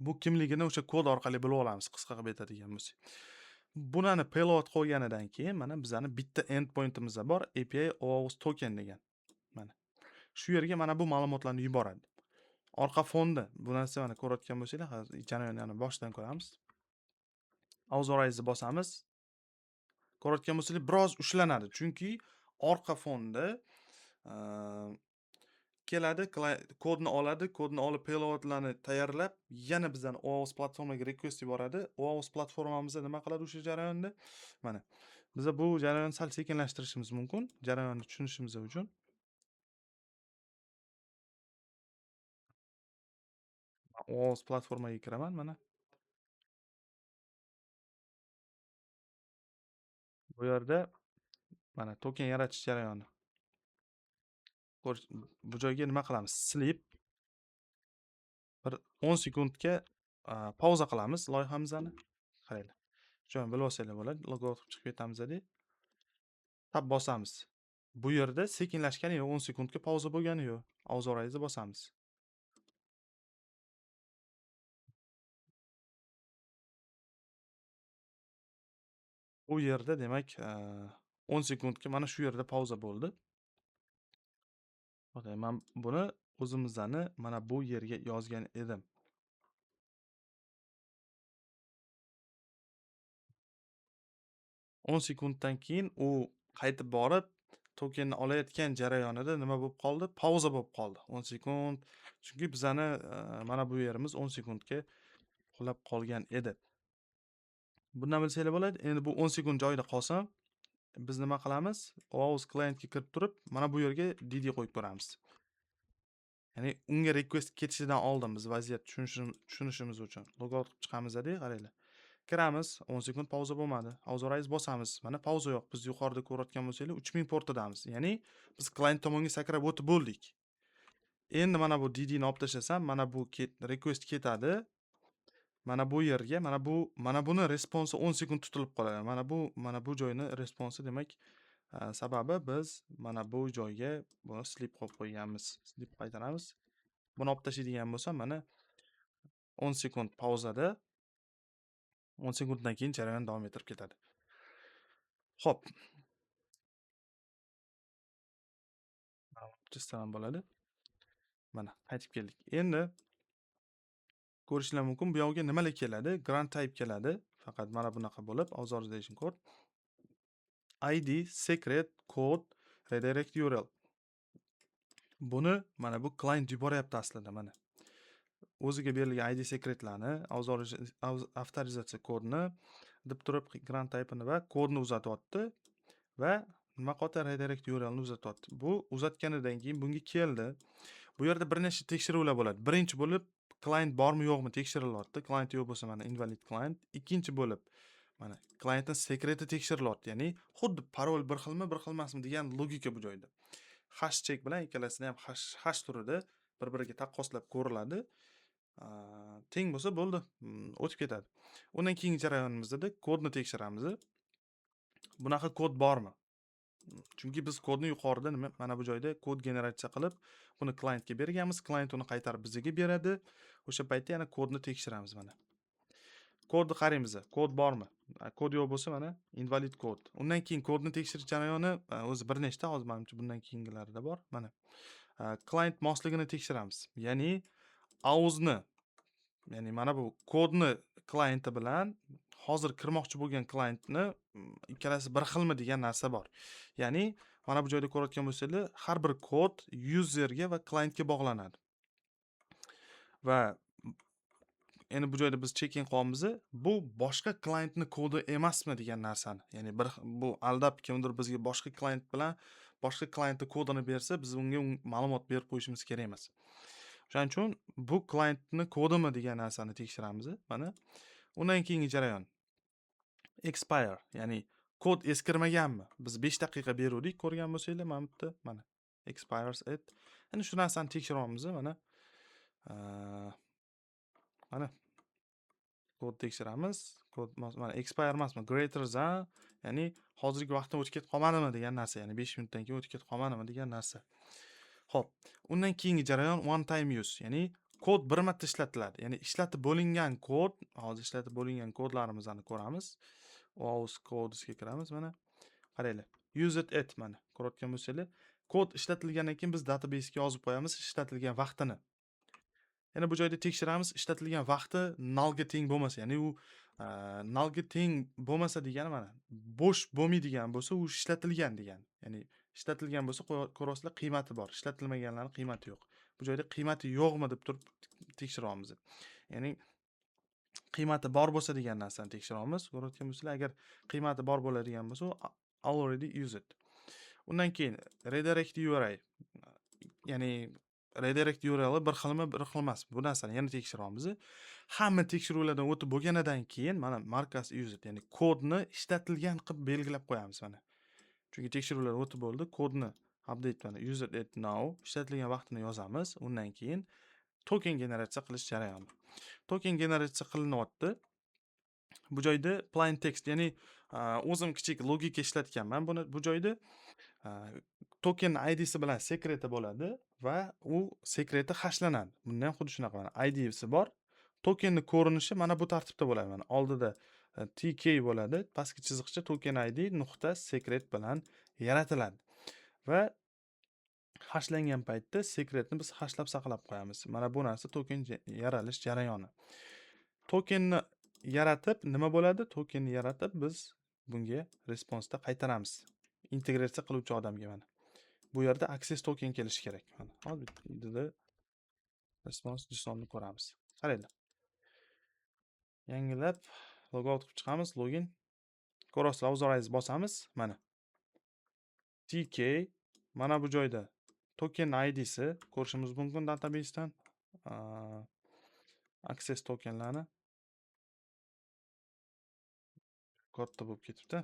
Speaker 1: bu kimligini o'sha kod orqali bilib olamiz, qisqa qilib aytadigan bo'lsak. Bunani payload qo'yganidan keyin mana bizning bitta endpointimiz bor, API OAuth token degan. Mana shu yerga mana bu ma'lumotlarni yuboradi. Orqa fonda bu narsa mana ko'rayotgan bo'lsanglar, hozir jarayonni boshdan ko'ramiz. Authorize bosamiz. Ko'rayotgan bo'lsanglar, biroz ushlanadi, chunki orqa fonda keladi, kodni oladi, kodni olib payloadlarni tayyorlab, yana bizani OAuth platformaga request yuboradi. OAuth platformamizda nima qiladi o'sha jarayonda? Mana biza bu jarayonni sal sekinlashtirishimiz mumkin, jarayonni tushunishimiz uchun. OAuth platformaga kiraman mana. Bu yerda mana token yaratish jarayoni. Bu joyga nima qilamiz? Sleep bir 10 sekundga pauza qilamiz loyihamizni. Qaranglar. Joyini bilib olsanglar bo'ladi. Logout qilib chiqib ketamiz-da. Tab bosamiz. Bu yerda sekinlashgani yo'q, 10 sekundga pauza bo'lgani yo'q. Auzorayizni bosamiz. Bu yerda demak 10 sekundga mana shu yerda pauza bo'ldi. Men buni o'zimizni mana bu yerga yozgan edim. 10 sekunddan keyin u qaytib borib tokenni olayotgan jarayonida nima bo'lib qoldi? Pauza bo'lib qoldi. 10 sekund. Chunki bizani mana bu yerimiz 10 sekundga uxlab qolgan edi. Bundan bilsanglar bo'ladi. Endi bu 10 sekund joyida qolsa, biz nima qilamiz? OAuth clientga kirib turib, mana bu yerga DD qo'yib ko'ramiz. Ya'ni unga request ketishidan oldin biz vaziyat tushunishimiz uchun logout qilib chiqamiz-da, qaranglar. Kiramiz, 10 sekund pauza bo'lmadi. Authorize bosamiz. Mana pauza yo'q. Biz yuqorida ko'rayotgan bo'lsanglar 3000 portidamiz. Ya'ni biz client tomonga sakrab o'tib bo'ldik. Endi mana bu DD ni olib tashlasam, mana bu request ketadi. Mana bu yerga, mana buni responsi 10 sekund tutilib qoladi. Mana bu joyni responsi demak, sababi biz mana bu joyga buni sleep qo'yib qo'yganmiz. Sleep qaytaramiz. Buni olib tashlaydigan bo'lsam, mana 10 sekund pauzada 10 sekunddan keyin jarayon davom ettirib ketadi. Xo'p. Chizsam bo'ladi. Mana qaytib keldik. Endi ko'rishlar mumkin, bu yoqqa nimalar keladi? Grant type keladi. Faqat mana bunaqa bo'lib, authorization code, ID, secret, code, redirect URL. Buni mana bu client yuboryapti aslida mana. O'ziga berilgan ID secretlarni, avtorizatsiya kodini deb turib grant type'ini va kodni uzatyapti va nima qoldi? Redirect URLni uzatyapti. Bu uzatganidan keyin bunga keldi. Bu yerda bir nechta tekshiruvlar bo'ladi. Birinchi bo'lib client bormi yo'qmi tekshirilyapti. Client yo'q bo'lsa mana invalid client. Ikkinchi bo'lib mana clientning sekreti tekshirilyapti. Ya'ni xuddi parol bir xilmi, bir xilmasmi degan logika bu joyda. Hash check bilan ikkalasini ham hash turida bir-biriga taqqoslab ko'riladi. Teng bo'lsa bo'ldi, o'tib ketadi. Undan keyingi jarayonimizda kodni tekshiramiz. Bunaqa kod bormi? Chunki biz kodni yuqorida mana bu joyda kod generatsiya qilib, buni klientga berganmiz. Klient uni qaytarib bizga beradi. O'sha paytda yana kodni tekshiramiz mana. Kodni qaraymiz. Kod bormi? Kod yo'q bo'lsa mana invalid kod. Undan keyin kodni tekshirish jarayoni o'zi bir nechta, hozir menimcha bundan keyingilarida bor. Mana. Client mosligini tekshiramiz. Ya'ni auzni, ya'ni mana bu kodni klienti bilan hozir kirmoqchi bo'lgan klientni ikkalasi bir xilmi degan narsa bor. Ya'ni mana bu joyda ko'rayotgan bo'lsanglar, har bir kod userga va klientga bog'lanadi. Va endi bu joyda biz checking qilyapmiz. Bu boshqa klientni kodi emasmi degan narsani. Ya'ni bu aldab kimdir bizga boshqa klient bilan boshqa klientni kodini bersa, biz unga ma'lumot berib qo'yishimiz kerak emas. Shuning uchun bu klientni kodimi degan narsani tekshiramiz. Mana undan keyingi jarayon expire, ya'ni kod eskirmaganmi? Biz 5 daqiqa beruvdik, ko'rgan bo'lsanglar, mana bu yerda mana expires at. Ya'ni shu narsani tekshiryapmiz mana. Mana kod tekshiramiz. Kod mana expire emasmi? Greater than, ya'ni hozirgi vaqtda o'tib ketib qolmadimi degan narsa, ya'ni 5 minutdan keyin o'tib ketib qolmadimi degan narsa. Xo'p, undan keyingi jarayon one time use, ya'ni kod bir marta ishlatiladi. Ya'ni ishlatib bo'lingan kod, hozir ishlatib bo'lingan kodlarimizni ko'ramiz. OAuth codesga kiramiz mana. Qaranglar. Use it at mana. Ko'rayotgan bo'lsanglar, kod ishlatilgandan keyin biz databasega yozib qo'yamiz ishlatilgan vaqtini. Yana bu joyda tekshiramiz, ishlatilgan vaqti nullga teng bo'lmasa, ya'ni u nullga teng bo'lmasa degani mana bo'sh bo'lmaydigan bo'lsa, u ishlatilgan degani. Ya'ni ishlatilgan bo'lsa ko'rasizlar qiymati bor, ishlatilmaganlarning qiymati yo'q. Bu joyda qiymati yo'qmi deb turib tekshiryapmiz. Ya'ni qiymati bor bo'lsa degan narsani tekshiryapmiz. Ko'rayotgan bo'lsanglar, agar qiymati bor bo'ladigan bo'lsa, already use it. Undan keyin redirect URI. Ya'ni redirect URL bir xilmi, bir xil emas. Bu narsani yana tekshiryapmiz. Hamma tekshiruvlardan o'tib bo'lganidan keyin mana markasi use it, ya'ni kodni ishlatilgan qilib belgilab qo'yamiz mana. Chunki tekshiruvlar o'tib bo'ldi, kodni update mana use it now ishlatilgan vaqtini yozamiz. Undan keyin token generatsiya qilish jarayoni. Token generatsiya qilinyapti. Bu joyda plain text, ya'ni o'zim kichik logika ishlatganman. Bu joyda token idsi bilan sekreti bo'ladi va u sekreti hashlanadi. Bunda ham xuddi shunaqa mana idsi bor. Tokenning ko'rinishi mana bu tartibda bo'ladi. Mana oldida tk bo'ladi, pastki chiziqcha token id nuqta sekret bilan yaratiladi. Va hashlangan paytda sekretni biz hashlab saqlab qo'yamiz. Mana bu narsa token yaralish jarayoni. Tokenni yaratib nima bo'ladi? Tokenni yaratib biz bunga responsda qaytaramiz. Integratsiya qiluvchi odamga mana. Bu yerda access token kelishi kerak. Mana hozir response JSONni ko'ramiz. Qaranglar. Yangilab logout qilib chiqamiz, login. Ko'rasiz, authorize bosamiz, mana. tk mana bu joyda token idsi ko'rishimiz mumkin databasedan. Access tokenlarni katta bo'lib ketibdi.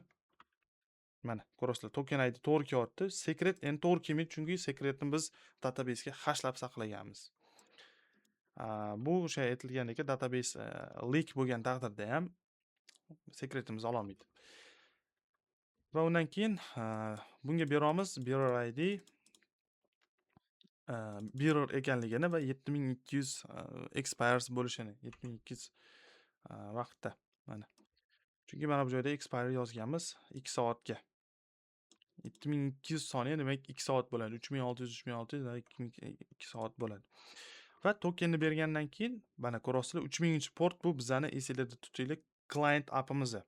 Speaker 1: Mana ko'rasizlar, token id to'g'ri kelyapti. Secret endi to'g'ri kelmaydi, chunki secretni biz databasega hashlab saqlaganmiz. Bu o'sha aytilgandek, database leak bo'lgan taqdirda ham secretimizni ola olmaydi. Va undan keyin bunga beramiz bearer id bearer ekanligini va 7200 expires bo'lishini, 7200 vaqtda mana. Chunki mana bu joyda expire yozganmiz 2 soatga. 7200 soniya demak 2 soat bo'ladi. 3600 2 soat bo'ladi. Va tokenni bergandan keyin mana ko'rasizlar 3000-port bu bizani esingizda tutinglar client appimizni.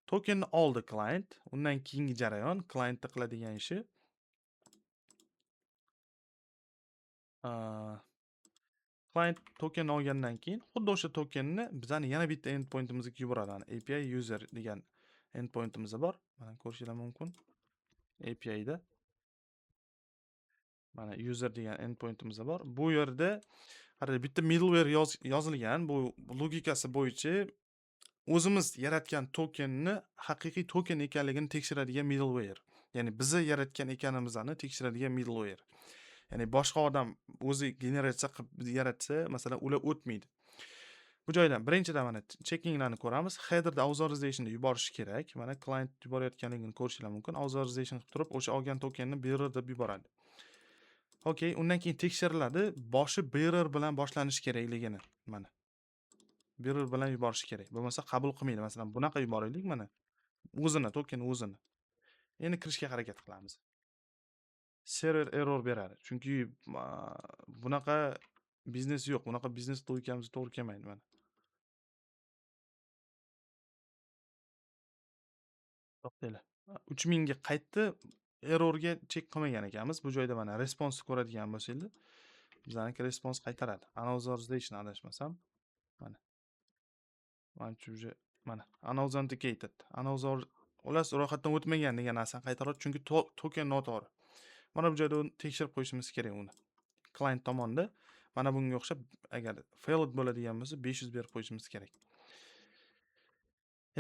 Speaker 1: Tokenni oldi client, undan keyingi jarayon clientda qiladigan ishi client token olgandan keyin xuddi o'sha tokenni bizani yana bitta endpointimizga yuboradi. API user degan endpointimiz bor. Mana ko'rishingiz mumkin. API da mana user degan endpointimiz bor. Bu yerda bitta middleware yozilgan. Bu logikasi bo'yicha o'zimiz yaratgan tokenni haqiqiy token ekanligini tekshiradigan middleware. Ya'ni biz yaratgan ekanimizni tekshiradigan middleware. Ya'ni boshqa odam o'zi generatsiya qilib yaratsa, masalan, ular o'tmaydi. Bu joydan birinchidan mana checkinglarni ko'ramiz. Headerda authorizationni yuborish kerak. Mana client yuborayotganligini ko'rishingiz mumkin. Authorization qilib turib, o'sha olgan tokenni bearer deb yuboradi. Okay, undan keyin tekshiriladi. Boshi bearer bilan boshlanishi kerakligini mana. Bearer bilan yuborish kerak. Bo'lmasa qabul qilmaydi. Masalan, bunaqa yuboraylik mana. O'zini, token o'zini. Endi kirishga harakat qilamiz. Server error beradi. Chunki bunaqa biznes yo'q. Bunaqa biznes logikamiz to'g'ri kelmaydi mana. To'xtanglar. 3000 ga qaytdi. Errorga chek qilmagan ekanmiz. Bu joyda mana response ko'radigan bo'lsangiz, bizaniki response qaytaradi. Unauthorization adashmasam. Mana. Mana unauthenticated. Ular ro'yxatdan o'tmagan degan narsani qaytaradi, chunki token noto'g'ri. Mana bu joyda tekshirib qo'yishimiz kerak uni. Client tomonidan mana bunga o'xshab agar failed bo'ladigan bo'lsa 500 berib qo'yishimiz kerak.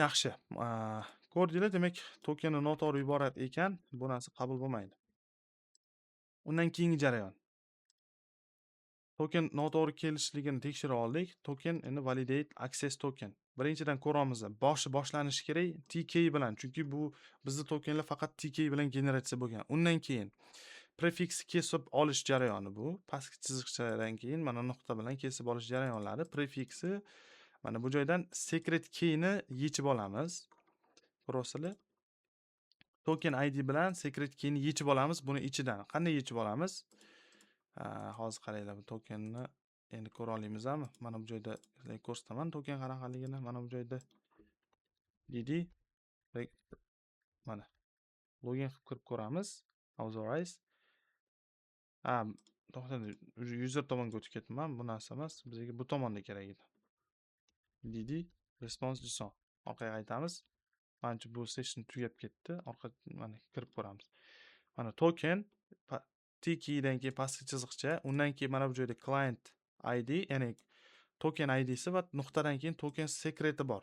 Speaker 1: Yaxshi. Ko'rdinglar, demak tokenni noto'g'ri yuborar ekan, bu narsa qabul bo'lmaydi. Undan keyingi jarayon. Token noto'g'ri kelishligini tekshirib oldik. Token endi validate access token. Birinchidan ko'ramiz, boshlanishi kerak tk bilan, chunki bu bizning tokenlar faqat tk bilan generatsiya bo'lgan. Undan keyin prefix kesib olish jarayoni bu. Pastki chiziqchadan keyin mana nuqta bilan kesib olish jarayonlari. Prefixi mana bu joydan secret keyni yechib olamiz. Ko'rasizlar? Token id bilan secret keyni yechib olamiz. Buni ichidan qanday yechib olamiz? Hozir qaranglar, bu tokenni endi ko'ra olamizmi? Mana bu joyda ko'rsataman token qanaqaligini. Mana bu joyda dd mana login qilib kirib ko'ramiz. Authorize. Ha, to'xtadi. User tomonga o'tib ketibman. Bu narsa emas. Bizga bu tomonda kerak edi. DD response JSON. Orqaga qaytamiz. Manimcha bu session tugab ketdi. Mana kirib ko'ramiz. Mana token T keydan keyin pastki chiziqcha, undan keyin mana bu joyda client ID, ya'ni token IDsi va nuqtadan keyin token secret'i bor.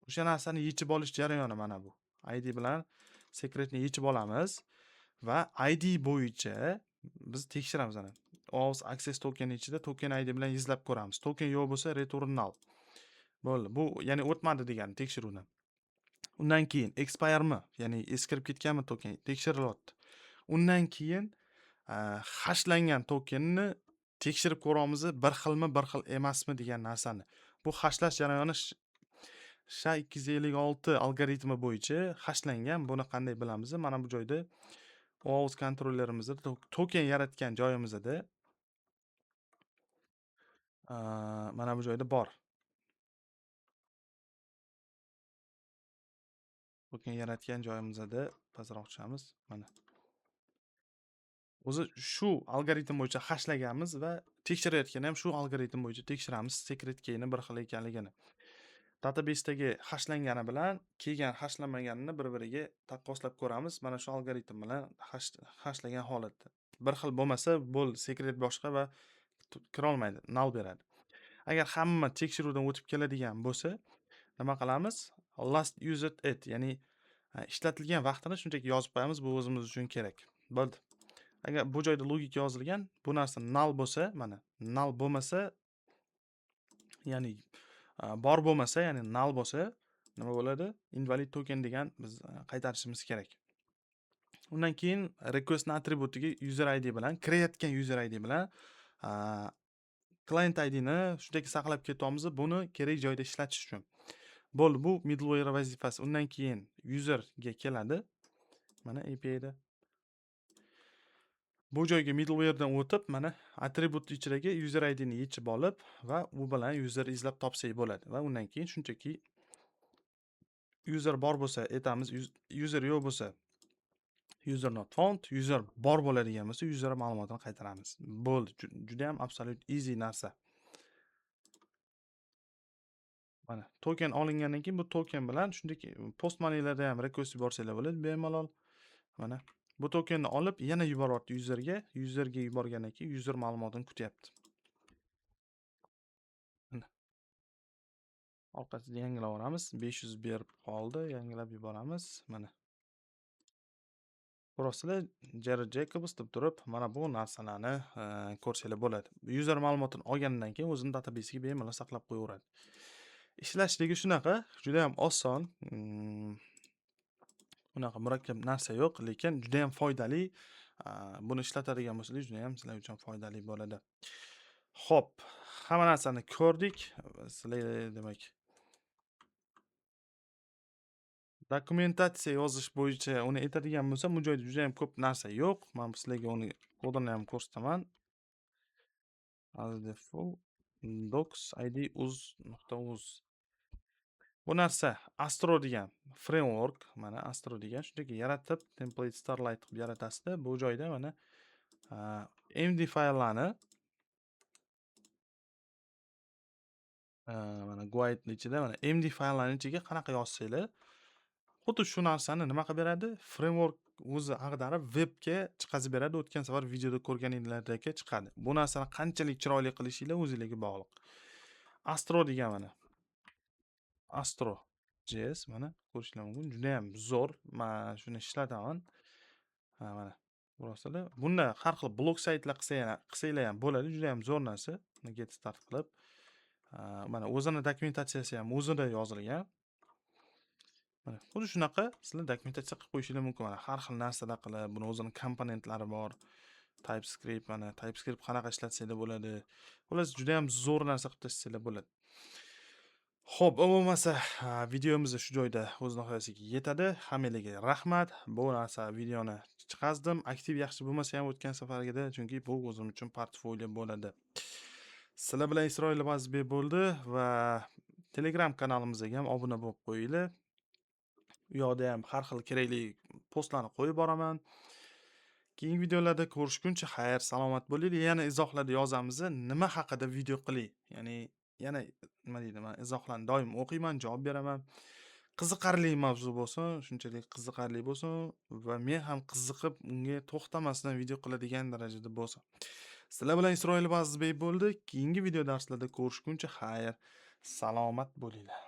Speaker 1: O'sha narsani yechib olish jarayoni mana bu. ID bilan secretni yechib olamiz va ID bo'yicha biz tekshiramiz ana. OAuth access token ichida token ID bilan izlab ko'ramiz. Token yo'q bo'lsa return null. Bo'ldi. Bu ya'ni o'tmadi degani tekshiruvdan. Undan keyin expire'mi, ya'ni eskirib ketganmi token tekshirilyapti. Undan keyin hashlangan tokenni tekshirib ko'ramiz, bir xilmi, bir xil emasmi degan narsani. Bu hashlash jarayoni SHA-256 algoritmi bo'yicha hashlangan. Buni qanday bilamiz? Mana bu joyda OAuth kontrollerimizda token yaratgan joyimizda mana bu joyda bor. Token yaratgan joyimizda pastroq tushamiz. Mana. O'zi shu algoritm bo'yicha hashlaganmiz va tekshirayotganda ham shu algoritm bo'yicha tekshiramiz secret keyni bir xil ekanligini. Databasedagi hashlangani bilan kelgan hashlanmaganini bir-biriga taqqoslab ko'ramiz. Mana shu algoritm bilan hashlagan holatda. Bir xil bo'lmasa, bo'ldi, secret boshqa va kira olmaydi, null beradi. Agar hamma tekshiruvdan o'tib keladigan bo'lsa, nima qilamiz? Last used at, ya'ni ishlatilgan vaqtini shunchaki yozib qo'yamiz, bu o'zimiz uchun kerak. Bo'ldi. Agar bu joyda logika yozilgan, bu narsa null bo'lsa, mana null bo'lmasa, ya'ni bor bo'lmasa, ya'ni null bo'lsa, nima bo'ladi? Invalid token degan biz qaytarishimiz kerak. Undan keyin request attributiga user ID bilan, kirayotgan user ID bilan client ID ni shunday saqlab ketyapmiz, buni kerak joyda ishlatish uchun. Bo'ldi, bu middleware vazifasi. Undan keyin userga keladi. Mana API da bu joyga middleware'dan o'tib, mana attribut ichidagi user ID ni yechib olib va u bilan user izlab topsak bo'ladi. Va undan keyin shunchaki user bor bo'lsa aytamiz, user yo'q bo'lsa user not found, user bor bo'ladigan bo'lsa user ma'lumotini qaytaramiz. Bo'ldi, juda ham absolute easy narsa. Mana token olingandan keyin bu token bilan shunday postmoneylarda ham request yuborsanglar bo'ladi bemalol. Mana bu tokenni olib yana yuboryapti userga yuborgandan keyin user ma'lumotini kutyapti. Mana orqasiga yangilab olamiz. 500 berib qoldi, yangilab yuboramiz. Mana ko'rasizlar, Jared Jacobs deb turib, mana bu narsalarni ko'rsanglar bo'ladi. User ma'lumotini olgandan keyin o'zini databasiga bemalol saqlab qo'yaveradi. Ishlashligi shunaqa, juda ham oson. Unaqa murakkab narsa yo'q, lekin juda ham foydali. Buni ishlatadigan bo'lsangiz juda ham sizlar uchun foydali bo'ladi. Xo'p, hamma narsani ko'rdik. Sizlar demak dokumentatsiya yozish bo'yicha uni aytadigan bo'lsam, bu joyda juda ham ko'p narsa yo'q. Men sizlarga uni kodini ham ko'rsataman. As default docs id uz.uz. Bu narsa Astro degan framework, mana Astro degan shunday yaratib, template Starlight qilib yaratasizda. Bu joyda mana MD fayllarni mana guide ichida mana MD fayllarning ichiga qanaqa yozsanglar, xuddi shu narsani nima qilib beradi? Framework o'zi ag'darib webga chiqazib beradi. O'tgan safar videoda ko'rganinglardek chiqadi. Bu narsani qanchalik chiroyli qilishinglar o'zingizga bog'liq. Astro degan mana Astro.js mana ko'rishlar mumkin. Juda ham zo'r. Men shuni ishlataman. Mana ko'rasizlar. Bunda har xil blog saytlar qilsanglar ham bo'ladi. Juda ham zo'r narsa. Get start qilib. Mana o'zini dokumentatsiyasi ham o'zida yozilgan. Mana xuddi shunaqa sizlar dokumentatsiya qilib qo'yishingiz mumkin. Mana har xil narsalar qilib, buni o'zini komponentlari bor. TypeScript, mana TypeScript qanaqa ishlatsanglar bo'ladi. Xullas juda ham zo'r narsa qilib tashlanglar bo'ladi. Xo'p, bo'lmasa videomiz shu joyda o'z nihoyasiga yetadi. Hammangizga rahmat. Bu narsa videoni chiqazdim. Aktiv yaxshi bo'lmasa ham o'tgan safargida, chunki bu o'zim uchun portfolio bo'ladi. Sizlar bilan Isroil Bazbek bo'ldi va Telegram kanalimizga ham obuna bo'lib qo'yinglar. U yoqda ham har xil kerakli postlarni qo'yib boraman. Keyingi videolarda ko'rishguncha xayr, salomat bo'linglar. Yana izohlarda yozamiz, nima haqida video qilay. Ya'ni yana nima deydi, men izohlarni doim o'qiyman, javob beraman. Qiziqarli mavzu bo'lsin, shunchalik qiziqarli bo'lsin va men ham qiziqib unga to'xtamasdan video qiladigan darajada bo'lsin. Sizlar bilan Isroil Bazizbek bo'ldi. Keyingi video darslarda ko'rishguncha xayr, salomat bo'linglar.